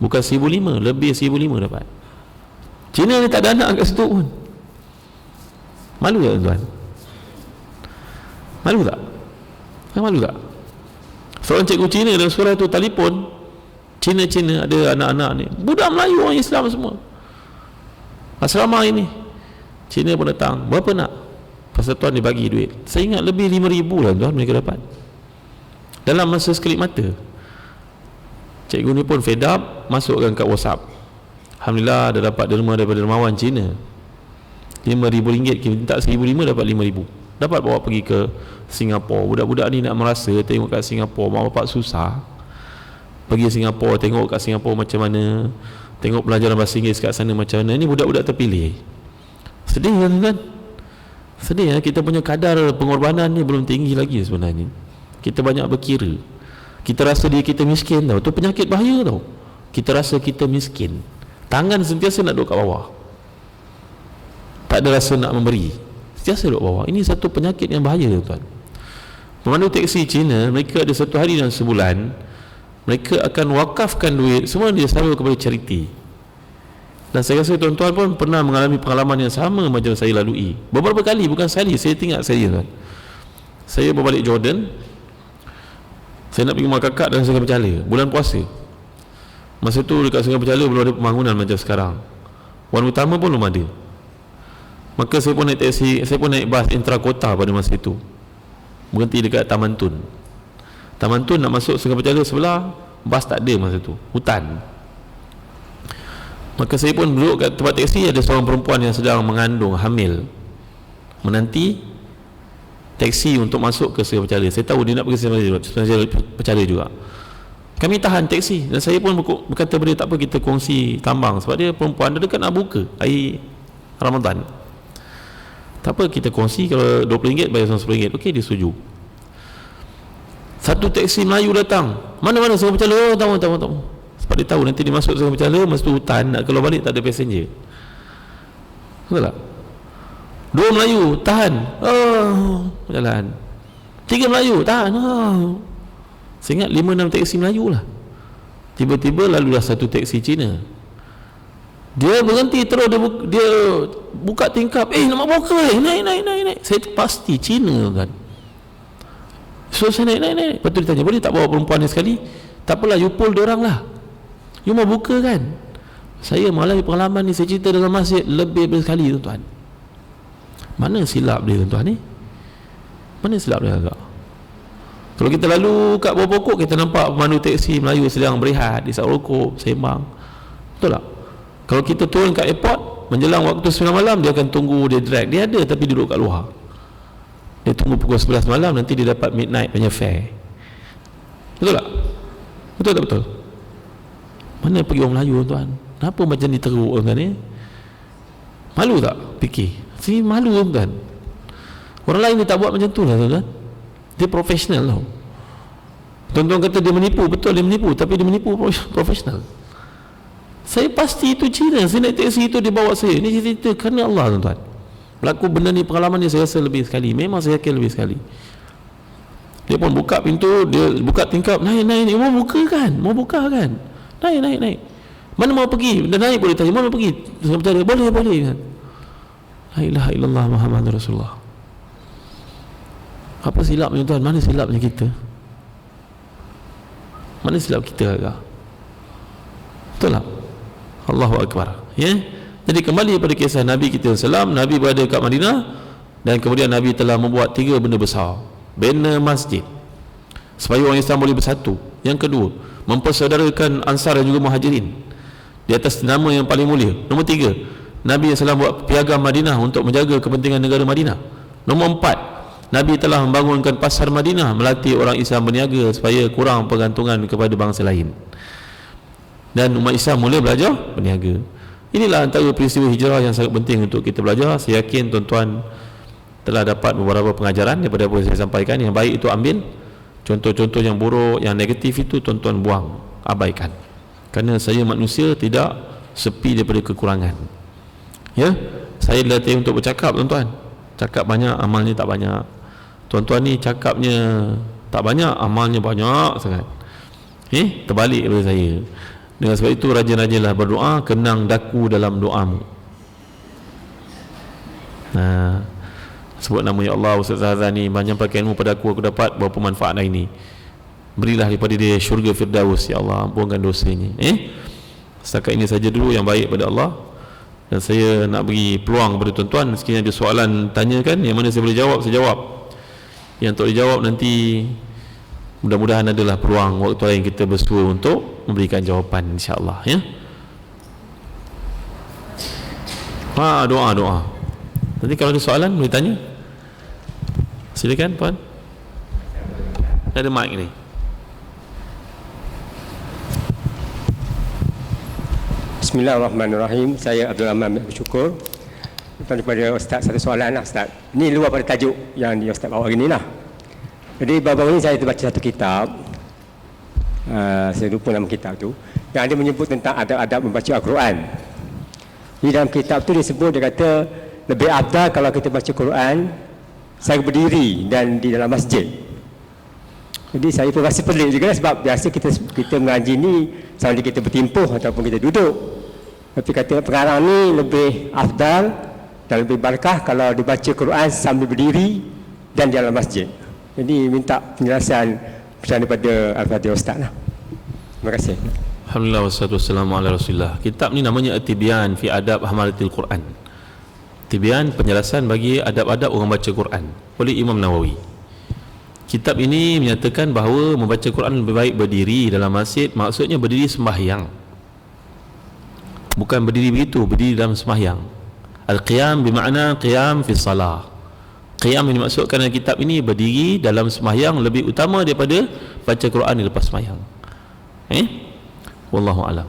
Bukan 1,500, lebih 1,500 dapat. Cina ni tak ada anak kat situ pun. Malu tak tuan? Malu tak? Malu tak? Seorang cikgu Cina dalam sekolah tu telefon, Cina ada anak-anak ni, budak Melayu, orang Islam semua, asrama ini. Cina pun datang, berapa nak? Persatuan dia bagi duit, saya ingat lebih 5,000 lah tuan mereka dapat dalam masa sekelip mata. Cikgu ni pun fed up, masukkan kat WhatsApp, alhamdulillah dah dapat derma daripada dermawan Cina, RM5,000, kita minta 1,500 dapat 5,000, dapat bawa pergi ke Singapura. Budak-budak ni nak merasa tengok kat Singapura, mak bapak susah, pergi Singapura, tengok kat Singapura macam mana, tengok pelajaran bahasa Inggeris kat sana macam mana. Ini budak-budak terpilih. Sedih kan? Sedih ya? Kita punya kadar pengorbanan ni belum tinggi lagi sebenarnya. Kita banyak berkira, kita rasa diri kita miskin tau. Tu penyakit bahaya tau. Kita rasa kita miskin, tangan sentiasa nak duduk kat bawah, tak ada rasa nak memberi, sentiasa duduk bawah. Ini satu penyakit yang bahaya tuan. Pemandu teksi Cina, mereka ada satu hari dalam sebulan, mereka akan wakafkan duit semua dia salur kepada charity. Dan saya rasa tuan-tuan pun pernah mengalami pengalaman yang sama macam saya lalui beberapa kali, bukan sekali. Saya tinggal saya tuan, saya berbalik Jordan, saya nak pergi rumah kakak dan Sungai Pecala bulan puasa. Masa tu dekat Sungai Pecala belum ada pembangunan macam sekarang, Wan Utama pun belum ada. Maka saya pun naik taksi, saya pun naik bas intra-kota pada masa itu, berhenti dekat Taman Tun. Taman Tun nak masuk Sungai Pecala sebelah, bas tak ada masa tu, hutan. Maka saya pun duduk kat tempat teksi, ada seorang perempuan yang sedang mengandung, hamil, menanti teksi untuk masuk ke Sungai Pecala. Saya tahu dia nak pergi Sungai Pecala juga. Kami tahan teksi dan saya pun berkata pada dia, tak apa kita kongsi tambang, sebab dia perempuan, dia dekat nak buka air Ramadan. Tak apa kita kongsi, kalau RM20 bayar RM10. Okey, dia setuju. Satu teksi Melayu datang, mana-mana Sungai Pecala, oh tahu. Sebab dia tahu nanti dia masuk Sungai Bercala, masa tu hutan, nak keluar balik tak ada passenger. Betul tak? 2 Melayu tahan, jalan. 3 Melayu tahan, saya ingat 5-6 teksi Melayu lah. Tiba-tiba lalulah satu teksi Cina, dia berhenti terus, dia buka tingkap, nak buka, naik. Saya pasti Cina kan. So saya naik. Lepas tu dia tanya, boleh tak bawa perempuan ni sekali? Tak apalah, you pull diorang lah, you mau buka kan. Saya malah pengalaman ni saya cerita dalam masjid lebih dari sekali tuan-tuan. Mana silap dia tuan-tuan ni? Mana silap dia agak? Kalau kita lalu kat bawah pokok, kita nampak pemandu teksi Melayu sedang berehat, isap rokok, sembang. Betul tak? Kalau kita turun kat airport menjelang waktu 9 malam, dia akan tunggu, dia drag, dia ada tapi duduk kat luar. Dia tunggu pukul 11 malam, nanti dia dapat midnight punya fare. Betul tak? Betul tak betul? Mana pergi orang Melayu tuan? Kenapa macam ni teruk tuan ni? Malu tak fikir? Si malu tuan. Orang lain dia tak buat macam tu lah tuan. Dia profesional tau. Tuan-tuan kata dia menipu, betul dia menipu, tapi dia menipu profesional. Saya pasti itu Cina. Saya naik teksi itu dia bawa saya. Ini cerita kerana Allah tuan-tuan. Berlaku benda ni, pengalaman ni saya rasa lebih sekali. Memang saya yakin lebih sekali. Dia pun buka pintu, dia buka tingkap, naik. Mau buka kan? Naik. Mana mau pergi? Dah naik boleh tanya, mana mau pergi? Saya bertanya, boleh kan? La ilaha illallah Muhammadur Rasulullah. Apa silapnya tuan? Mana silapnya kita? Mana silap kita agak? Betul tak? Allahu Akbar. Ya? Jadi kembali pada kisah Nabi kita SAW. Nabi berada kat Madinah, dan kemudian Nabi telah membuat 3 benda besar. Bina masjid supaya orang Islam boleh bersatu. Yang kedua, mempersaudarakan Ansar dan juga Muhajirin di atas nama yang paling mulia. Nombor 3, Nabi SAW buat piagam Madinah untuk menjaga kepentingan negara Madinah. Nombor 4, Nabi telah membangunkan pasar Madinah, melatih orang Islam berniaga supaya kurang pergantungan kepada bangsa lain, dan umat Islam mula belajar berniaga. Inilah antara peristiwa hijrah yang sangat penting untuk kita belajar. Saya yakin tuan-tuan telah dapat beberapa pengajaran daripada apa yang saya sampaikan. Yang baik itu ambil, contoh-contoh yang buruk, yang negatif itu tuan-tuan buang, abaikan. Kerana saya manusia tidak sepi daripada kekurangan. Ya, saya dilatih untuk bercakap tuan-tuan. Cakap banyak, amalnya tak banyak. Tuan-tuan ni cakapnya tak banyak, amalnya banyak sangat. Terbalik daripada saya. Dengan sebab itu rajin-rajinlah berdoa, kenang daku dalam doamu. Sebut nama ya Allah, Ustaz Zahazan ni menyampaikan ilmu pada aku dapat berapa manfaat hari ini. Berilah daripada dia syurga Firdaus ya Allah, ampunkan dosanya. Setakat ini saja dulu yang baik pada Allah. Dan saya nak bagi peluang kepada tuan-tuan, sekiranya ada soalan tanyakan, yang mana saya boleh jawab, saya jawab. Yang tak boleh jawab nanti mudah-mudahan adalah peluang waktu lain kita bersua untuk memberikan jawapan insya-Allah ya. Doa. Nanti kalau ada soalan boleh tanya. Silakan puan. Ada mic ni. Bismillahirrahmanirrahim. Saya Abdul Rahman bersyukur. Daripada Ustaz, satu soalan lah Ustaz. Ini luar pada tajuk yang dia Ustaz bawa hari ni lah. Jadi baru-baru ni saya terbaca satu kitab, saya lupa nama kitab tu, yang ada menyebut tentang adab-adab membaca Al-Quran. Di dalam kitab tu disebut, dia kata lebih afdal kalau kita baca Quran saya berdiri dan di dalam masjid. Jadi saya pun rasa pelik juga, sebab biasa kita mengaji ni sama ada kita bertimpuh ataupun kita duduk. Tapi kata pengarang ni lebih afdal dan lebih barakah kalau dibaca Quran sambil berdiri dan di dalam masjid. Jadi minta penjelasan daripada Al-Fatihah Ustaz lah. Terima kasih. Alhamdulillah wassalatu wassalamu ala Rasulillah. Kitab ni namanya At-Tibyan fi Adab Hamalatil Quran. Tibyan, penjelasan bagi adab-adab orang baca Quran, oleh Imam Nawawi. Kitab ini menyatakan bahawa membaca Quran lebih baik berdiri dalam masjid. Maksudnya berdiri sembahyang, bukan berdiri begitu, berdiri dalam sembahyang. Al-qiyam bermakna qiyam fi salah. Qiyam yang dimaksudkan dalam kitab ini berdiri dalam sembahyang lebih utama daripada baca Quran di lepas sembahyang. Wallahu alam.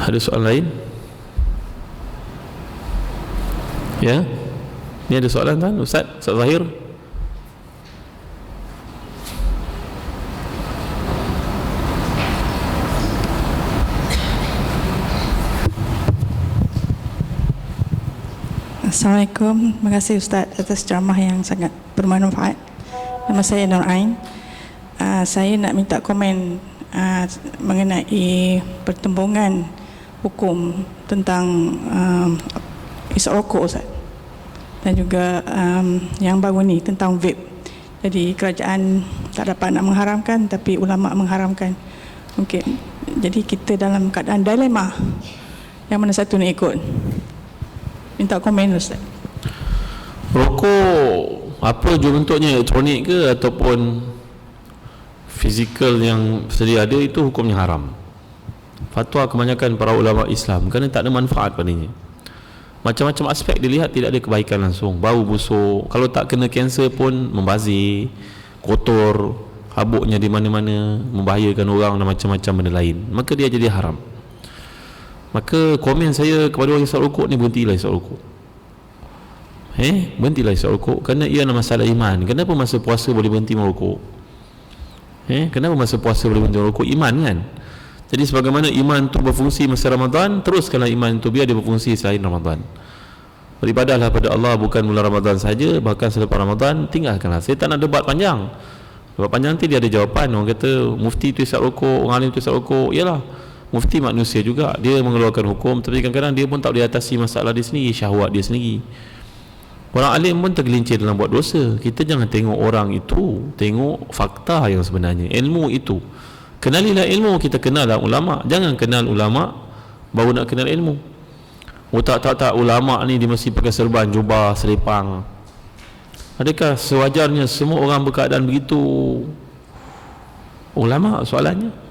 Ada soalan lain? Ya? Ni ada soalan tuan? Ustaz Zahir? Assalamualaikum. Terima kasih Ustaz atas ceramah yang sangat bermanfaat. Nama saya Nur Ain. Saya nak minta komen mengenai pertembungan hukum tentang isap rokok Ustaz. Dan juga yang baru ni tentang vape. Jadi kerajaan tak dapat nak mengharamkan tapi ulama mengharamkan. Mungkin jadi kita dalam keadaan dilema. Yang mana satu nak ikut? Minta komen Ustaz. Rokok apa jua bentuknya, elektronik ke ataupun fizikal yang sedia ada, itu hukumnya haram. Fatwa kebanyakan para ulama Islam kerana tak ada manfaat padanya. Macam-macam aspek dilihat, tidak ada kebaikan langsung. Bau busuk, kalau tak kena kanser pun membazir, kotor, habuknya di mana-mana, membahayakan orang dan macam-macam benda lain. Maka dia jadi haram. Maka komen saya kepada orang isap rokok ni, berhentilah isap rokok. Berhentilah isap rokok kerana ia adalah masalah iman. Kenapa masa puasa boleh berhenti merokok? Kenapa masa puasa boleh berhenti merokok? Iman kan? Jadi sebagaimana iman tu berfungsi masa Ramadan, teruskanlah iman tu biar dia berfungsi selain Ramadan. Beribadahlah pada Allah bukan bulan Ramadan saja, bahkan selepas Ramadan tinggalkanlah. Saya tak nak debat panjang. Debat panjang nanti dia ada jawapan. Orang kata mufti tu isap rokok, orang alim tu isap rokok. Yalah, mufti manusia juga, dia mengeluarkan hukum, tapi kadang-kadang dia pun tak boleh atasi masalah dia sendiri, syahwat dia sendiri. Orang alim pun tergelincir dalam buat dosa. Kita jangan tengok orang itu, tengok fakta yang sebenarnya, ilmu itu. Kenalilah ilmu, kita kenallah ulama. Jangan kenal ulama baru nak kenal ilmu. Tak ulama ni dia mesti pakai serban, jubah, selipang. Adakah sewajarnya semua orang berkeadaan begitu ulama? Soalannya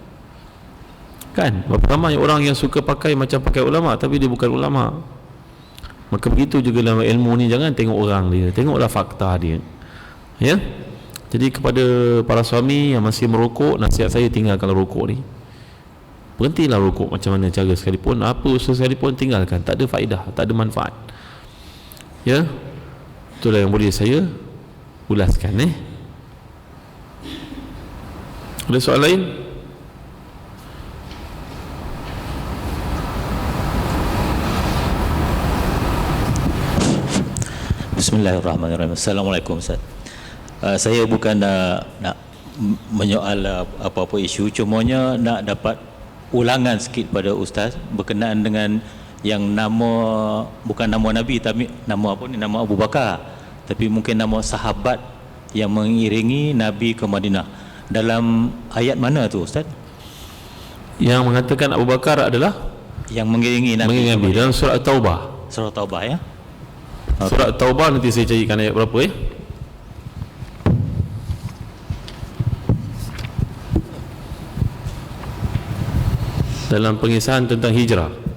kan, berapa ramai orang yang suka pakai macam pakai ulama tapi dia bukan ulama. Maka begitu juga dalam ilmu ni, jangan tengok orang dia, tengoklah fakta dia. Ya. Jadi kepada para suami yang masih merokok, nasihat saya tinggalkan rokok ni. Berhentilah rokok macam mana cara sekalipun, apa usaha sekalipun, tinggalkan. Tak ada faedah, tak ada manfaat. Ya. Itulah yang boleh saya ulaskan. Ada soalan lain? Bismillahirrahmanirrahim. Assalamualaikum Ustaz. Saya bukan nak menyoal apa-apa isu, cumanya nak dapat ulangan sikit pada Ustaz berkenaan dengan yang nama, bukan nama Nabi tapi nama apa ni, nama Abu Bakar, tapi mungkin nama sahabat yang mengiringi Nabi ke Madinah. Dalam ayat mana tu Ustaz? Yang mengatakan Abu Bakar adalah yang mengiringi Nabi dalam surah Taubah. Surah Taubah ya. Surah Taubah, nanti saya carikan ayat berapa dalam pengisahan tentang hijrah.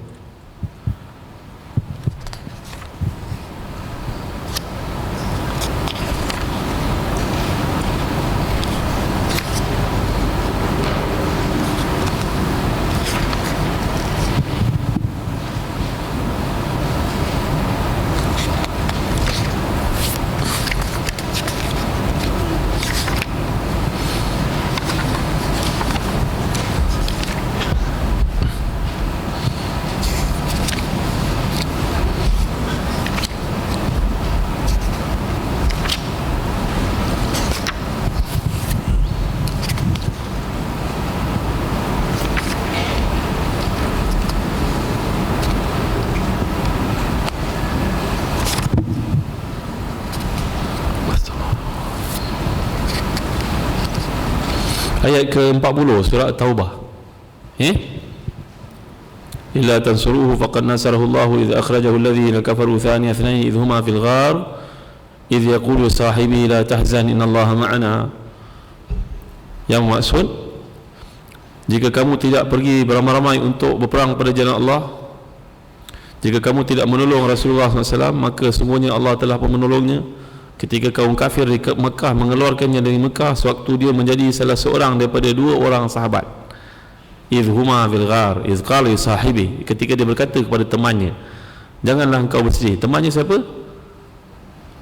Ayat ke-40 surah Taubah. Illa tansuruhu faqad nasarahu Allahu idh akhrajahu alladhina kafaru thaniya ithnain idh huma fil ghar idh yaqulu sahibi la tahzan innallaha ma'ana. Yang maksud, jika kamu tidak pergi beramai-ramai untuk berperang pada jalan Allah, jika kamu tidak menolong Rasulullah SAW, maka semuanya Allah telah menolongnya. Ketika kaum kafir di Mekah mengeluarkannya dari Mekah sewaktu dia menjadi salah seorang daripada dua orang sahabat. Idh huma fil ghar idh qala li sahibi, ketika dia berkata kepada temannya, janganlah engkau bersedih. Temannya siapa?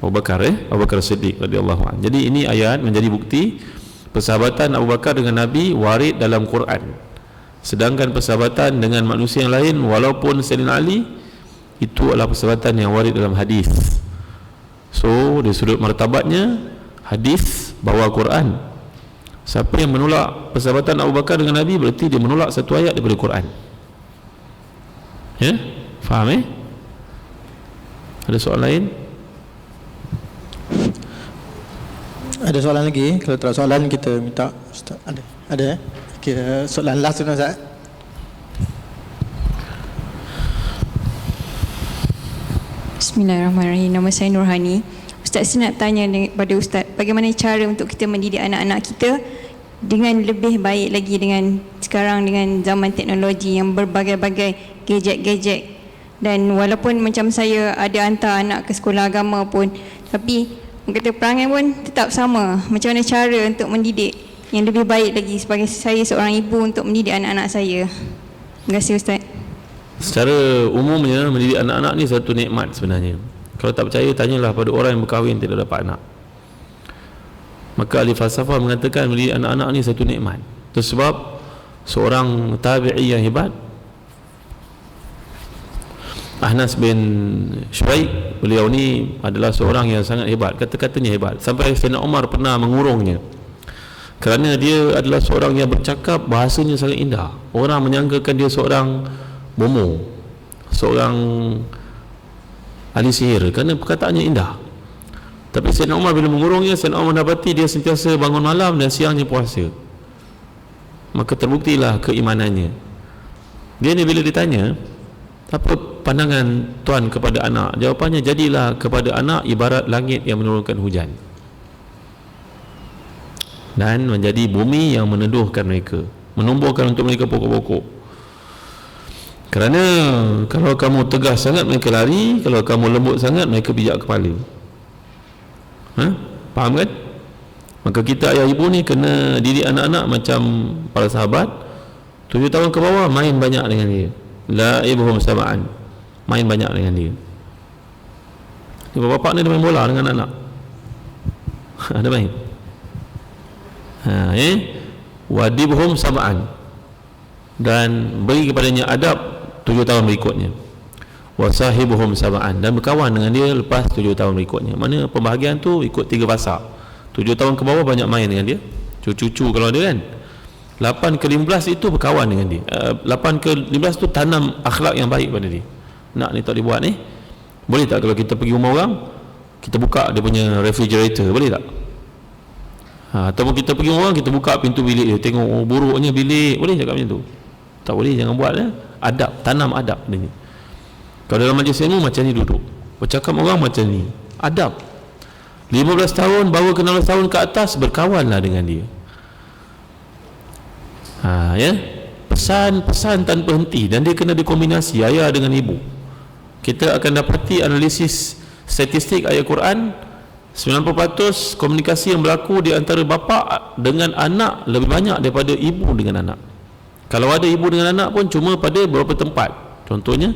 Abu Bakar, Abu Bakar Siddiq radhiyallahu anhu. Jadi ini ayat menjadi bukti persahabatan Abu Bakar dengan Nabi warid dalam Quran. Sedangkan persahabatan dengan manusia yang lain, walaupun Sayyidina Ali itu adalah persahabatan yang warid dalam hadis. So dari sudut martabatnya, hadis bawa Quran. Siapa yang menolak persahabatan Abu Bakar dengan Nabi, berarti dia menolak satu ayat daripada Quran. Ya, faham Ada soalan lain? Ada soalan lagi? Kalau tak ada soalan, kita minta Ustaz. Ada okay, soalan last tu Ustaz. Bismillahirrahmanirrahim. Nama saya Nurhani. Ustaz, saya nak tanya kepada Ustaz, bagaimana cara untuk kita mendidik anak-anak kita dengan lebih baik lagi dengan sekarang, dengan zaman teknologi yang berbagai-bagai gadget-gadget. Dan walaupun macam saya ada hantar anak ke sekolah agama pun, tapi kata perangai pun tetap sama. Macam mana cara untuk mendidik yang lebih baik lagi sebagai saya seorang ibu untuk mendidik anak-anak saya? Terima kasih Ustaz. Secara umumnya mendidik anak-anak ni satu nikmat sebenarnya. Kalau tak percaya, tanyalah pada orang yang berkahwin tidak dapat anak. Maka ahli falsafah mengatakan mendidik anak-anak ni satu nikmat. Itu sebab seorang tabi'i yang hebat, Ahnas bin Syuraik, beliau ni adalah seorang yang sangat hebat, kata-katanya hebat, sampai Sayyidina Umar pernah mengurungnya kerana dia adalah seorang yang bercakap, bahasanya sangat indah. Orang menyangkakan dia seorang bomo, seorang ahli sihir kerana perkataannya indah. Tapi Sayyidina Umar bila mengurungnya, Sayyidina Umar mendapati dia sentiasa bangun malam dan siangnya puasa. Maka terbuktilah keimanannya. Dia ni bila ditanya, apa pandangan tuan kepada anak? Jawapannya, jadilah kepada anak ibarat langit yang menurunkan hujan dan menjadi bumi yang meneduhkan mereka, menumbuhkan untuk mereka pokok-pokok. Kerana kalau kamu tegas sangat, mereka lari. Kalau kamu lembut sangat, mereka pijak kepala. Faham kan? Maka kita ayah ibu ni kena didik anak-anak macam para sahabat. 7 tahun ke bawah main banyak dengan dia, la'ibhum sama'an, main banyak dengan dia. Bapak ni dia main bola dengan anak. Ada main. Wadibhum sama'an, dan beri kepadanya adab 7 tahun berikutnya. Wasahibuhum sama'an, dan berkawan dengan dia lepas 7 tahun berikutnya. Mana pembahagian tu ikut 3 fasa. 7 tahun ke bawah banyak main dengan dia, cucu-cucu kalau ada kan. 8 ke 15 itu berkawan dengan dia. 8 ke 15 tu tanam akhlak yang baik pada dia. Nak ni tak dibuat ni, boleh tak kalau kita pergi rumah orang, kita buka dia punya refrigerator, boleh tak? Ataupun kita pergi rumah orang, kita buka pintu bilik dia, tengok buruknya bilik, boleh cakap macam tu? Tak boleh, jangan buat adab, tanam adab dia. Kalau dalam majlis ilmu macam ni duduk, bercakap orang macam ni, adab. 15 tahun baru ke 16 tahun ke atas, berkawanlah dengan dia. Pesan-pesan tanpa henti, dan dia kena dikombinasi ayah dengan ibu. Kita akan dapati analisis statistik ayat Quran, 90% komunikasi yang berlaku di antara bapa dengan anak lebih banyak daripada ibu dengan anak. Kalau ada ibu dengan anak pun cuma pada beberapa tempat. Contohnya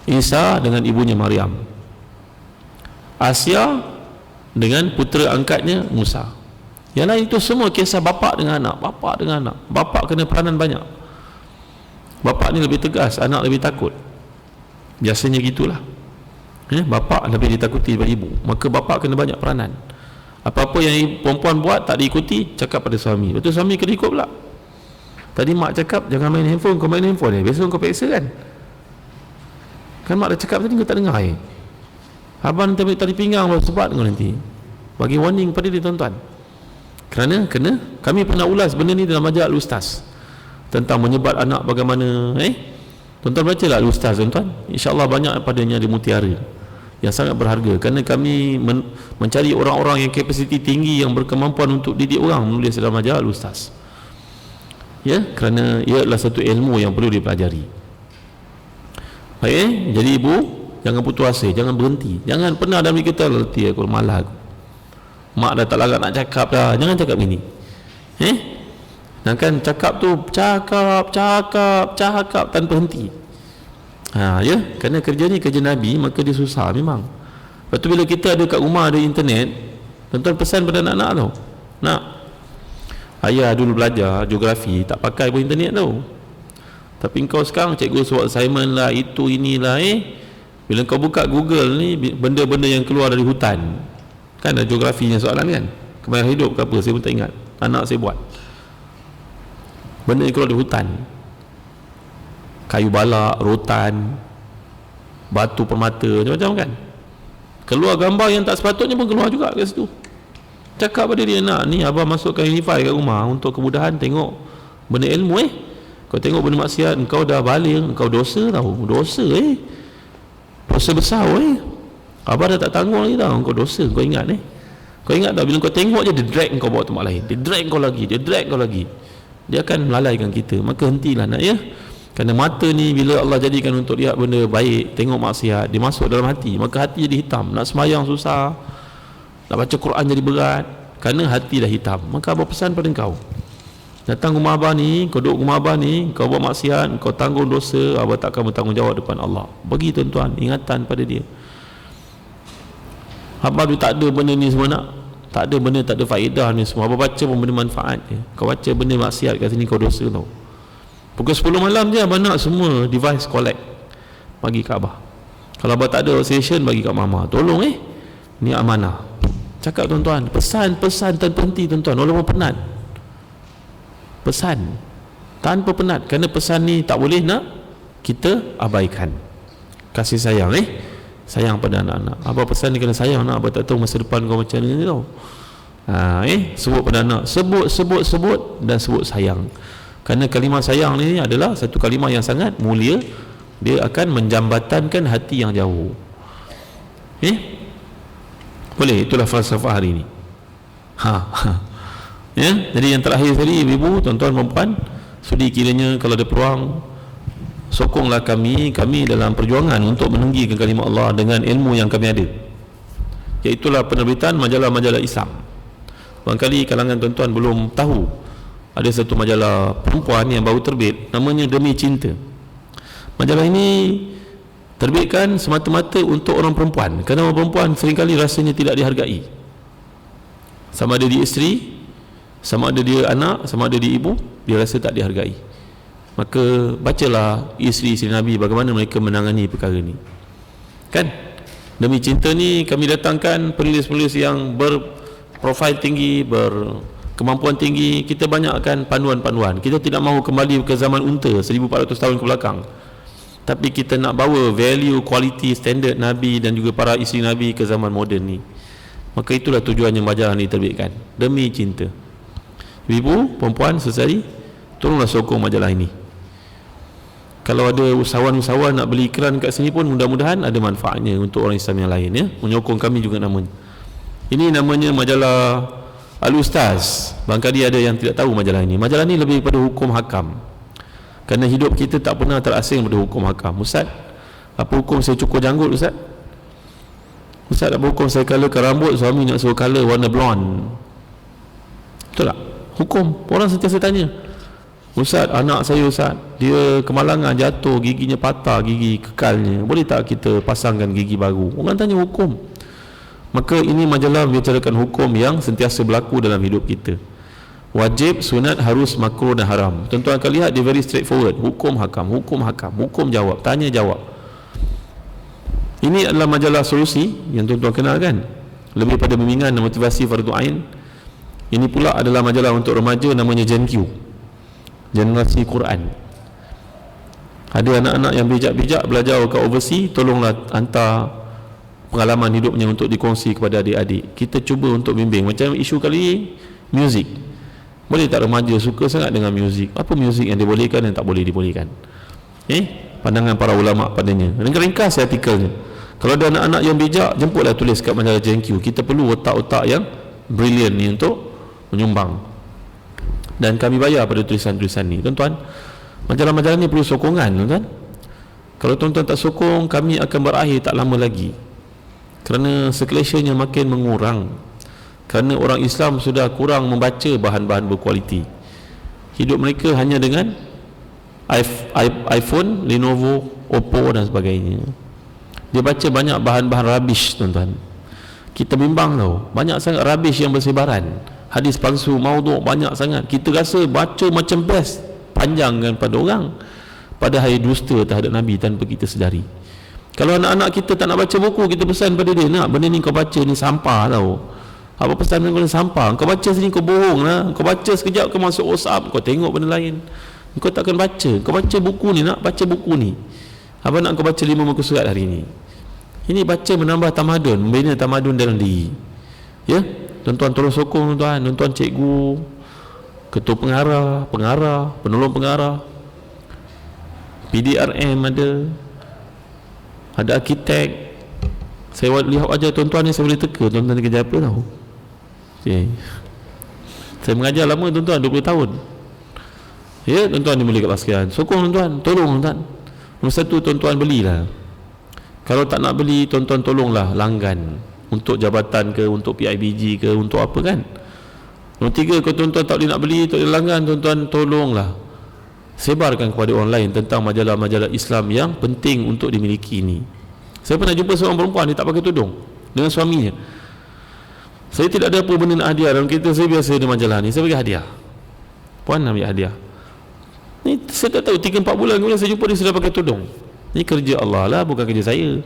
Isa dengan ibunya Maryam, Asia dengan putera angkatnya Musa. Yang lain itu semua kisah bapa dengan anak, bapa dengan anak. Bapa kena peranan banyak. Bapa ni lebih tegas, anak lebih takut. Biasanya gitulah. Bapa lebih ditakuti daripada ibu. Maka bapa kena banyak peranan. Apa-apa yang perempuan buat tak diikuti, cakap pada suami. Betul, suami kena ikut pula. Tadi mak cakap jangan main handphone, kau main handphone biasa kau peksa kan. Kan mak dah cakap tadi kau tak dengar Abang nanti ambil tali pinggang sebat kau nanti. Bagi warning pada dia tuan-tuan. Kerana kami pernah ulas benda ni dalam majlis Al-Ustaz tentang menyebat anak bagaimana. Tuan-tuan bacalah Al-Ustaz tuan-tuan. InsyaAllah banyak padanya di mutiara yang sangat berharga, kerana kami mencari orang-orang yang kapasiti tinggi, yang berkemampuan untuk didik orang, menulis dalam majlis Al-Ustaz. Kerana ia adalah satu ilmu yang perlu dipelajari. Baik, jadi ibu jangan putus asa, jangan berhenti, jangan pernah dalam diri kita letih aku, malah aku, mak dah tak larat nak cakap dah, jangan cakap gini. Dan kan cakap tu cakap tanpa henti. Kerana kerja ni kerja Nabi, maka dia susah memang. Lepas tu bila kita ada kat rumah ada internet, tuan-tuan pesan pada anak-anak tau, nak ayah dulu belajar geografi tak pakai pun internet tau. Tapi kau sekarang cikgu suruh assignment lah, itu inilah. Bila kau buka Google ni, benda-benda yang keluar dari hutan, kan ada geografinya soalan kan, kemahiran hidup ke apa, saya pun tak ingat, anak saya buat benda yang keluar dari hutan, kayu balak, rotan, batu permata, macam-macam kan, keluar gambar yang tak sepatutnya pun keluar juga kat situ. Cakap pada dia, nak ni abang masukkan Unify kat rumah untuk kemudahan tengok benda ilmu. Kau tengok benda maksiat, kau dah balik, kau dosa tau, dosa dosa besar abang dah tak tanggung lagi tau, kau dosa, kau ingat kau ingat tak, bila kau tengok je dia drag kau bawa tempat lain, dia drag kau lagi, dia akan melalaikan kita. Maka hentilah nak, kerana mata ni bila Allah jadikan untuk lihat benda baik, tengok maksiat, dia masuk dalam hati, maka hati jadi hitam, nak sembahyang susah, nak baca Quran jadi berat, kerana hati dah hitam. Maka abang pesan pada kau, datang rumah abang ni, kau duduk rumah abang ni, kau buat maksiat, kau tanggung dosa, abang takkan bertanggungjawab depan Allah. Bagi tuan-tuan ingatan pada dia, abang tu tak ada benda ni semua, nak tak ada benda, tak ada faedah ni semua. Abang baca pun benda manfaat je. Kau baca benda maksiat kat sini, kau dosa tau. Pukul 10 malam je abang nak semua device collect, bagi kat abang. Kalau abang tak ada session, bagi kat mama. Tolong ni amanah. Cakap tuan-tuan, pesan-pesan tanpa henti tuan-tuan, walaupun penat, pesan tanpa penat, kerana pesan ni tak boleh nak kita abaikan. Kasih sayang sayang pada anak-anak. Abang pesan ni kena sayang nak, abang tak tahu masa depan kau macam ni tau. Sebut pada anak, sebut dan sebut sayang. Kerana kalimah sayang ni adalah satu kalimah yang sangat mulia, dia akan menjambatankan hati yang jauh. Boleh, itulah falsafah hari ni. Jadi yang terakhir tadi, ibu, tuan-tuan, perempuan, sudi kiranya kalau ada peluang, sokonglah kami dalam perjuangan untuk meninggikan kalimah Allah dengan ilmu yang kami ada, iaitulah penerbitan majalah-majalah Islam. Barangkali kalangan tuan-tuan belum tahu, ada satu majalah perempuan yang baru terbit, namanya Demi Cinta. Majalah ini terbitkan semata-mata untuk orang perempuan, kerana orang perempuan seringkali rasanya tidak dihargai, sama ada dia isteri, sama ada dia anak, sama ada dia ibu, dia rasa tak dihargai. Maka bacalah isteri-isteri Nabi bagaimana mereka menangani perkara ni, kan. Demi Cinta ni kami datangkan penulis-penulis yang berprofil tinggi, berkemampuan tinggi. Kita banyakkan panduan-panduan. Kita tidak mahu kembali ke zaman unta 1400 tahun ke belakang, tapi kita nak bawa value, quality, standard Nabi dan juga para isteri Nabi ke zaman moden ni. Maka itulah tujuannya majalah ni terbitkan, Demi Cinta. Ibu, perempuan, sesari, tolonglah sokong majalah ini. Kalau ada usahawan-usahawan nak beli iklan kat sini pun, mudah-mudahan ada manfaatnya untuk orang Islam yang lain, menyokong kami juga namanya. Ini namanya majalah Al-Ustaz. Barangkali ada yang tidak tahu majalah ini. Majalah ini lebih pada hukum hakam, kerana hidup kita tak pernah terasing pada hukum hakam. Ustaz, apa hukum saya cukur janggut Ustaz? Ustaz, apa hukum saya colourkan rambut, suami nak suruh colour warna blonde? Betul tak? Hukum. Orang sentiasa tanya, Ustaz, anak saya Ustaz, dia kemalangan, jatuh, giginya patah, gigi kekalnya, boleh tak kita pasangkan gigi baru? Orang tanya hukum. Maka ini majalah membicarakan hukum yang sentiasa berlaku dalam hidup kita. Wajib, sunat, harus, makruh dan haram. Tuan-tuan akan lihat dia very straightforward. Hukum hakam, hukum jawab, tanya jawab. Ini adalah majalah solusi yang tuan-tuan kenal kan, lebih pada bimbingan dan motivasi fardu ain. Ini pula adalah majalah untuk remaja, namanya Gen Q, Generasi Quran. Ada anak-anak yang bijak-bijak belajar ke overseas, tolonglah hantar pengalaman hidupnya untuk dikongsi kepada adik-adik. Kita cuba untuk bimbing. Macam isu kali ini, muzik. Boleh tak remaja suka sangat dengan muzik? Apa muzik yang dibolehkan dan tak boleh dibolehkan? Pandangan para ulama padanya. Ringkas artikelnya. Kalau ada anak-anak yang bijak, jemputlah tulis kat majalah Gen Q. Kita perlu otak-otak yang brilliant ni untuk menyumbang, dan kami bayar pada tulisan-tulisan ni. Tuan-tuan, majalah-majalah ni perlu sokongan, tuan-tuan. Kalau tuan-tuan tak sokong, kami akan berakhir tak lama lagi, kerana circulationnya makin mengurang, kerana orang Islam sudah kurang membaca bahan-bahan berkualiti. Hidup mereka hanya dengan iPhone, Lenovo, Oppo dan sebagainya. Dia baca banyak bahan-bahan rubbish, tuan-tuan. Kita bimbang tau, banyak sangat rubbish yang bersebaran, hadis palsu, maudhu' banyak sangat. Kita rasa baca macam best, panjang kan pada orang, padahal dusta terhadap Nabi tanpa kita sedari. Kalau anak-anak kita tak nak baca buku, kita pesan pada dia, nak benda ni kau baca ni sampah tau. Apa pesan kau ni sampah, kau baca sini kau bohong lah, kau baca sekejap kau masuk WhatsApp, kau tengok benda lain, kau takkan baca. Kau baca buku ni, nak baca buku ni. Apa nak kau baca 5 muka surat hari ni? Ini baca menambah tamadun, membina tamadun dalam diri. Ya, tuan-tuan tolong sokong tuan-tuan cikgu, ketua pengarah, penolong pengarah, PDRM ada arkitek. Saya lihat aja tuan-tuan ni, saya boleh teka tuan-tuan ni kerja apa tahu. Okay. Saya mengajar lama tuan-tuan, 20 tahun. Ya, tuan-tuan dimulai kat sekalian, sokong tuan-tuan, tolong tuan-tuan. Nombor satu, tuan-tuan belilah. Kalau tak nak beli, tuan-tuan tolonglah langgan untuk jabatan ke, untuk PIBG ke, untuk apa kan. Nombor tiga, kalau tuan-tuan tak boleh nak beli, tak boleh langgan, tuan-tuan tolonglah sebarkan kepada orang lain tentang majalah-majalah Islam yang penting untuk dimiliki ini. Saya pernah jumpa seorang perempuan, dia tak pakai tudung dengan suaminya. Saya tidak ada apa benda nak hadiah dalam kereta saya, biasa ada majalah ni, saya bagi hadiah. Puan ambil hadiah ni, saya tak tahu 3-4 bulan kemudian saya jumpa dia sudah pakai tudung. Ni kerja Allah lah, bukan kerja saya.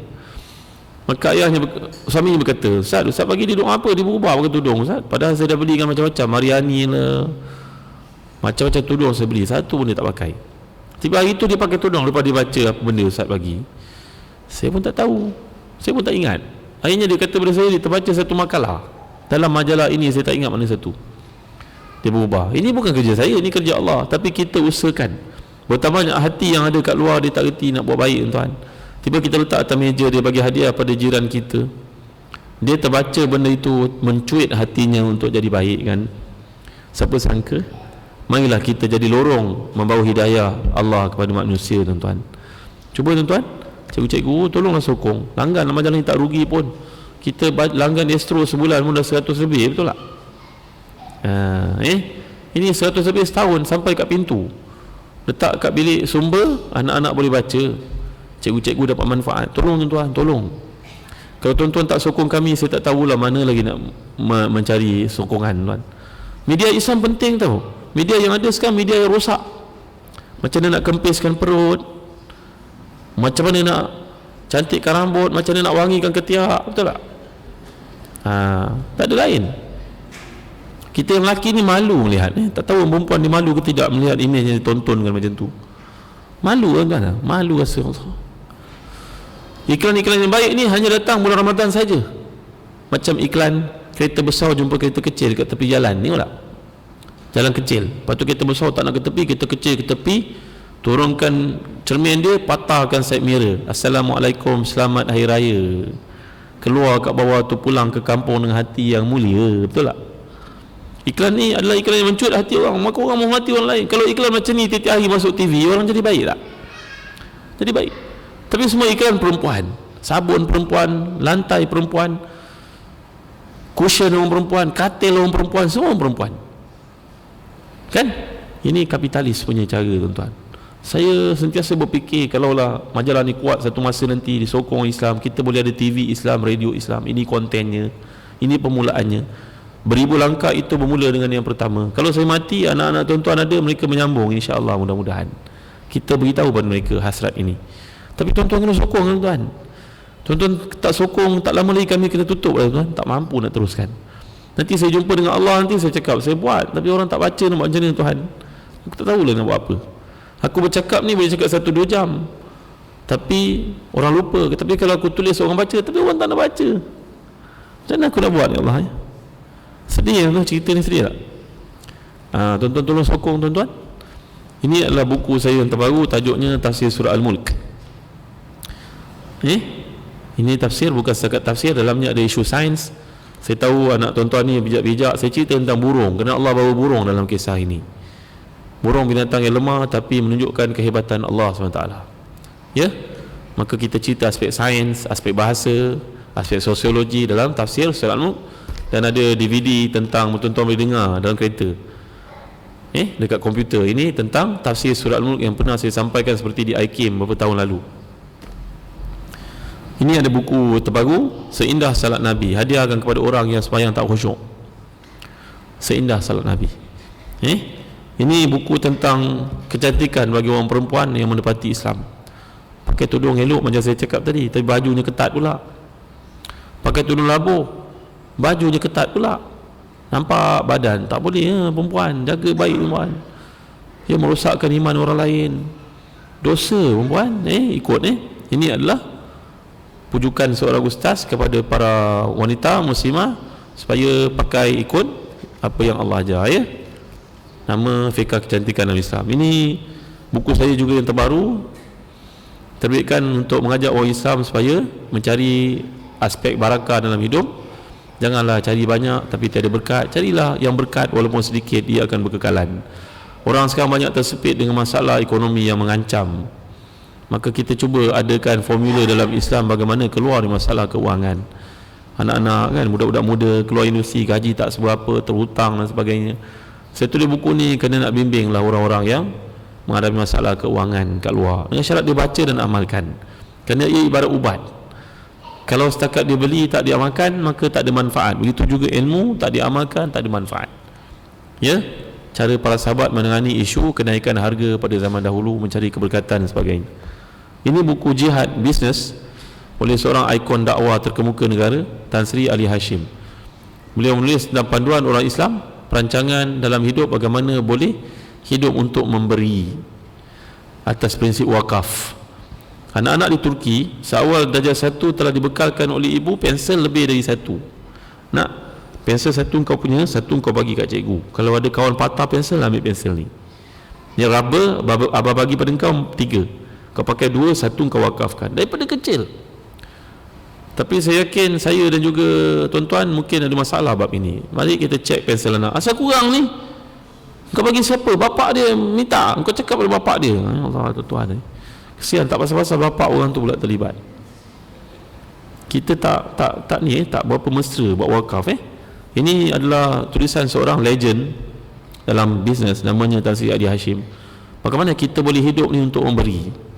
Maka ayahnya, suaminya berkata, Ustaz bagi dia doa apa, dia berubah pakai tudung Ustaz, padahal saya dah belikan macam-macam, Mariani lah, macam-macam tudung saya beli, satu pun dia tak pakai. Tiba hari tu dia pakai tudung, lepas dia baca apa benda Ustaz bagi, saya pun tak tahu, saya pun tak ingat. Akhirnya dia kata pada saya, dia terbaca satu makalah dalam majalah ini, saya tak ingat mana satu, dia berubah. Ini bukan kerja saya, ini kerja Allah. Tapi kita usahakan. Betapa banyak hati yang ada kat luar, dia tak reti nak buat baik tuan. Tiba kita letak atas meja, dia bagi hadiah pada jiran kita, dia terbaca benda itu, mencuit hatinya untuk jadi baik kan. Siapa sangka, marilah kita jadi lorong membawa hidayah Allah kepada manusia tuan-tuan. Cuba tuan-tuan, cikgu-cikgu tolonglah sokong. Langgan majalah ni tak rugi pun. Kita langgan Astro sebulan pun dah 100 lebih, betul tak? Ini 100 lebih setahun, sampai kat pintu, letak kat bilik sumber, anak-anak boleh baca, cikgu-cikgu dapat manfaat. Tolong tuan-tuan, tolong. Kalau tuan-tuan tak sokong kami, saya tak tahulah mana lagi nak mencari sokongan tuan. Media Islam penting tau. Media yang ada sekarang media yang rosak. Macam mana nak kempiskan perut, macam mana nak cantikkan rambut, macam mana nak wangikan ketiak, betul tak? Tak ada lain. Kita yang lelaki ni malu melihat ni. Tak tahu perempuan ni malu ke tidak melihat imej yang ditontonkan macam tu. Malu kan? Malu rasa Allah. Iklan-iklan yang baik ni hanya datang bulan Ramadan saja. Macam iklan kereta besar jumpa kereta kecil kat tepi jalan ni, tak? Jalan kecil, lepas tu kereta besar tak nak ke tepi, kereta kecil ke tepi, turunkan cermin dia, patahkan side mirror, Assalamualaikum, selamat hari raya. Keluar kat bawah tu, pulang ke kampung dengan hati yang mulia, betul tak? Iklan ni adalah iklan yang mencuit hati orang, maka orang menghormati orang lain. Kalau iklan macam ni tiap hari masuk TV, orang jadi baik tak? Jadi baik. Tapi semua iklan perempuan, sabun perempuan, lantai perempuan, cushion orang perempuan, katil orang perempuan, semua orang perempuan kan? Ini kapitalis punya cara tuan-tuan. Saya sentiasa berfikir, kalaulah majalah ni kuat satu masa nanti, disokong Islam, kita boleh ada TV Islam, radio Islam. Ini kontennya, ini permulaannya. Beribu langkah itu bermula dengan yang pertama. Kalau saya mati, anak-anak tuan-tuan ada, mereka menyambung, insya-Allah, mudah-mudahan kita beritahu pada mereka hasrat ini. Tapi tuan-tuan kena sokong tuan-tuan. Tuan-tuan tak sokong, tak lama lagi kami kena tutup tuan, tak mampu nak teruskan. Nanti saya jumpa dengan Allah, nanti saya cakap saya buat, tapi orang tak baca nak buat macam mana Tuhan. Aku tak tahulah nak buat apa. Aku bercakap ni boleh cakap 1-2 jam, tapi orang lupa. Tapi kalau aku tulis, orang baca, tapi orang tak nak baca. Macam mana aku nak buat ya Allah ya? Sedih lah cerita ni, sedih tak? Tuan-tuan tolong sokong tuan-tuan. Ini adalah buku saya yang terbaru, tajuknya Tafsir Surah Al-Mulk. Ini tafsir, bukan setakat tafsir, dalamnya ada isu sains. Saya tahu anak tuan-tuan ni bijak-bijak. Saya cerita tentang burung, kerana Allah bawa burung dalam kisah ini. Burung binatang yang lemah tapi menunjukkan kehebatan Allah SWT. Ya, maka kita cerita aspek sains, aspek bahasa, aspek sosiologi dalam tafsir Surah Al-Mulk. Dan ada DVD tentang, tuan-tuan boleh dengar dalam kereta, dekat komputer. Ini tentang tafsir Surah Al-Mulk yang pernah saya sampaikan seperti di IKIM beberapa tahun lalu. Ini ada buku terbaru, Seindah Salat Nabi, hadiahkan kepada orang yang sembahyang tak khusyuk. Seindah Salat Nabi. Ini buku tentang kecantikan bagi orang perempuan yang menepati Islam. Pakai tudung elok macam saya cakap tadi, tapi bajunya ketat pula. Pakai tudung labuh, bajunya ketat pula. Nampak badan, tak boleh ya, perempuan. Jaga baik perempuan. Dia merosakkan iman orang lain. Dosa perempuan, ikut Ini adalah pujukan seorang ustaz kepada para wanita muslimah supaya pakai ikut apa yang Allah ajar, ya. Nama Fiqh Kecantikan dalam Islam. Ini buku saya juga yang terbaru, terbitkan untuk mengajak orang Islam supaya mencari aspek barakah dalam hidup. Janganlah cari banyak tapi tiada berkat. Carilah yang berkat walaupun sedikit, ia akan berkekalan. Orang sekarang banyak tersepit dengan masalah ekonomi yang mengancam. Maka kita cuba adakan formula dalam Islam bagaimana keluar dari masalah keuangan. Anak-anak kan, budak-budak muda keluar universiti, gaji tak seberapa, terhutang dan sebagainya. Saya tulis buku ni kerana nak bimbing lah orang-orang yang menghadapi masalah keuangan kat luar, dengan syarat dia baca dan amalkan. Kerana ia ibarat ubat. Kalau setakat dia beli tak diamalkan, maka tak ada manfaat. Begitu juga ilmu tak diamalkan, tak ada manfaat. Ya, cara para sahabat menangani isu kenaikan harga pada zaman dahulu, mencari keberkatan dan sebagainya. Ini buku Jihad Bisnes oleh seorang ikon dakwah terkemuka negara, Tan Sri Ali Hashim. Beliau menulis tentang panduan orang Islam, perancangan dalam hidup, bagaimana boleh hidup untuk memberi atas prinsip wakaf. Anak-anak di Turki seawal darjah 1 telah dibekalkan oleh ibu pensel lebih dari 1. Nak pensel 1 kau punya, 1 kau bagi kat cikgu. Kalau ada kawan patah pensel, ambil pensel ni. Ni rubber, abah bagi pada kau 3. Kau pakai 2, 1 kau wakafkan. Daripada kecil. Tapi saya yakin saya dan juga tuan-tuan mungkin ada masalah bab ini. Mari kita cek pensel anak. Asal kurang ni? Kau bagi siapa? Bapak dia minta. Kau cakap pada bapak dia. Allah, tuan-tuan ni. Kesian, tak pasal-pasal bapak orang tu pula terlibat. Kita tak berapa mesra buat wakaf. Ini adalah tulisan seorang legend dalam bisnes, namanya Tan Sri Ali Hashim. Bagaimana kita boleh hidup ni untuk memberi?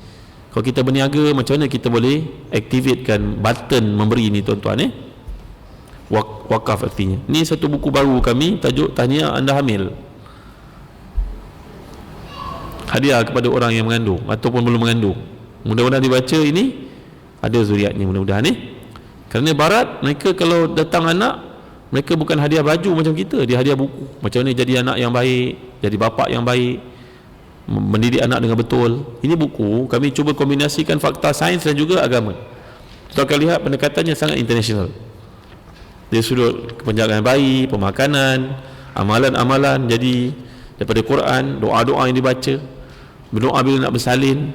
Kalau kita berniaga, macam mana kita boleh aktifkan button memberi ni, tuan-tuan? Wakaf artinya. Ini satu buku baru kami, tajuk Tahniah Anda Hamil. Hadiah kepada orang yang mengandung ataupun belum mengandung. Mudah-mudahan dibaca ini, ada zuriatnya mudah-mudahan Kerana barat, mereka kalau datang anak, mereka bukan hadiah baju macam kita, dia hadiah buku. Macam mana jadi anak yang baik, jadi bapa yang baik, mendidik anak dengan betul. Ini buku kami cuba kombinasikan fakta sains dan juga agama. Kita akan lihat pendekatannya sangat international. Dari sudut penjagaan bayi, pemakanan, amalan-amalan jadi daripada Quran, doa-doa yang dibaca, berdoa bila nak bersalin.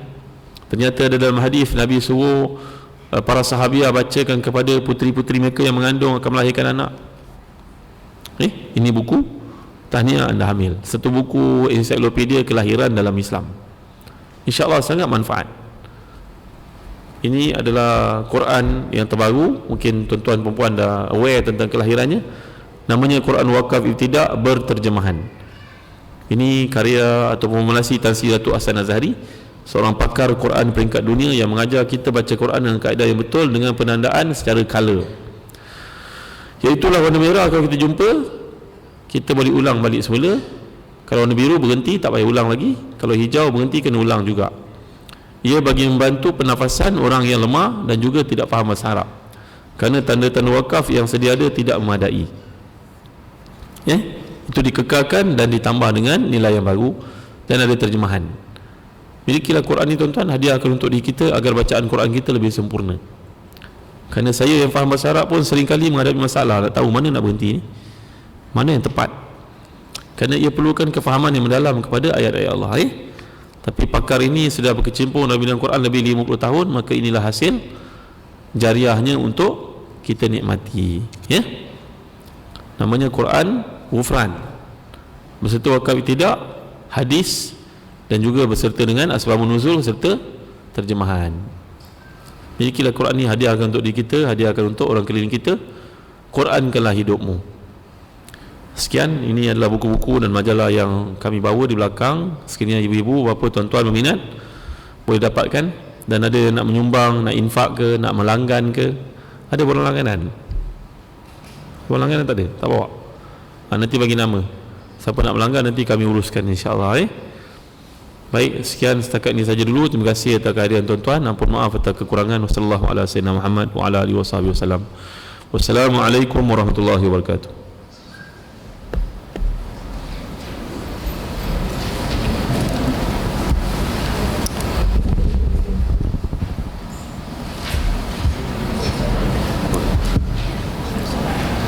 Ternyata ada dalam hadis Nabi suruh para sahabiah bacakan kepada puteri-puteri mereka yang mengandung akan melahirkan anak. Ini buku Tahniah Anda Hamil, satu buku ensiklopedia kelahiran dalam Islam. InsyaAllah sangat manfaat. Ini adalah Quran yang terbaru, mungkin tuan-tuan perempuan dah aware tentang kelahirannya. Namanya Quran Wakaf Ibtidak Berterjemahan. Ini karya atau formulasi Tan Sri Datuk Hassan Azhari, seorang pakar Quran peringkat dunia yang mengajar kita baca Quran dengan kaedah yang betul dengan penandaan secara color. Iaitulah warna merah kalau kita jumpa, kita boleh ulang balik semula. Kalau warna biru berhenti, tak payah ulang lagi. Kalau hijau berhenti, kena ulang juga. Ia bagi membantu pernafasan orang yang lemah dan juga tidak faham bahasa Arab, kerana tanda-tanda wakaf yang sedia ada tidak memadai. Itu dikekalkan dan ditambah dengan nilai yang baru dan ada terjemahan. Milikilah Quran ni, tuan-tuan, hadiahkan untuk diri kita agar bacaan Quran kita lebih sempurna. Kerana saya yang faham bahasa Arab pun seringkali menghadapi masalah, tak tahu mana nak berhenti ni, mana yang tepat. Kerana ia perlukan kefahaman yang mendalam kepada ayat-ayat Allah. Tapi pakar ini sudah berkecimpung dalam bidang Quran lebih 50 tahun, maka inilah hasil jariahnya untuk kita nikmati. Namanya Quran Ghufran, beserta wakaf tidak, hadis, dan juga beserta dengan asbabun nuzul serta terjemahan. Milikilah Quran ni, hadiahkan untuk diri kita, hadiahkan untuk orang keliling kita. Qurankanlah hidupmu. Sekian, ini adalah buku-buku dan majalah yang kami bawa di belakang. Sekiranya ibu-ibu, bapa, tuan-tuan berminat, boleh dapatkan. Dan ada nak menyumbang, nak infak ke, nak melanggan ke, ada borang langganan? Borang langganan tak ada? Tak bawa? Nanti bagi nama. Siapa nak melanggar nanti kami uruskan insya-Allah. Baik, sekian setakat ini saja dulu. Terima kasih atas kehadiran tuan-tuan. Ampun maaf atas kekurangan. Wassallallahu ala sayyidina Muhammad wa ala alihi wasallam. Wassalamualaikum warahmatullahi wabarakatuh.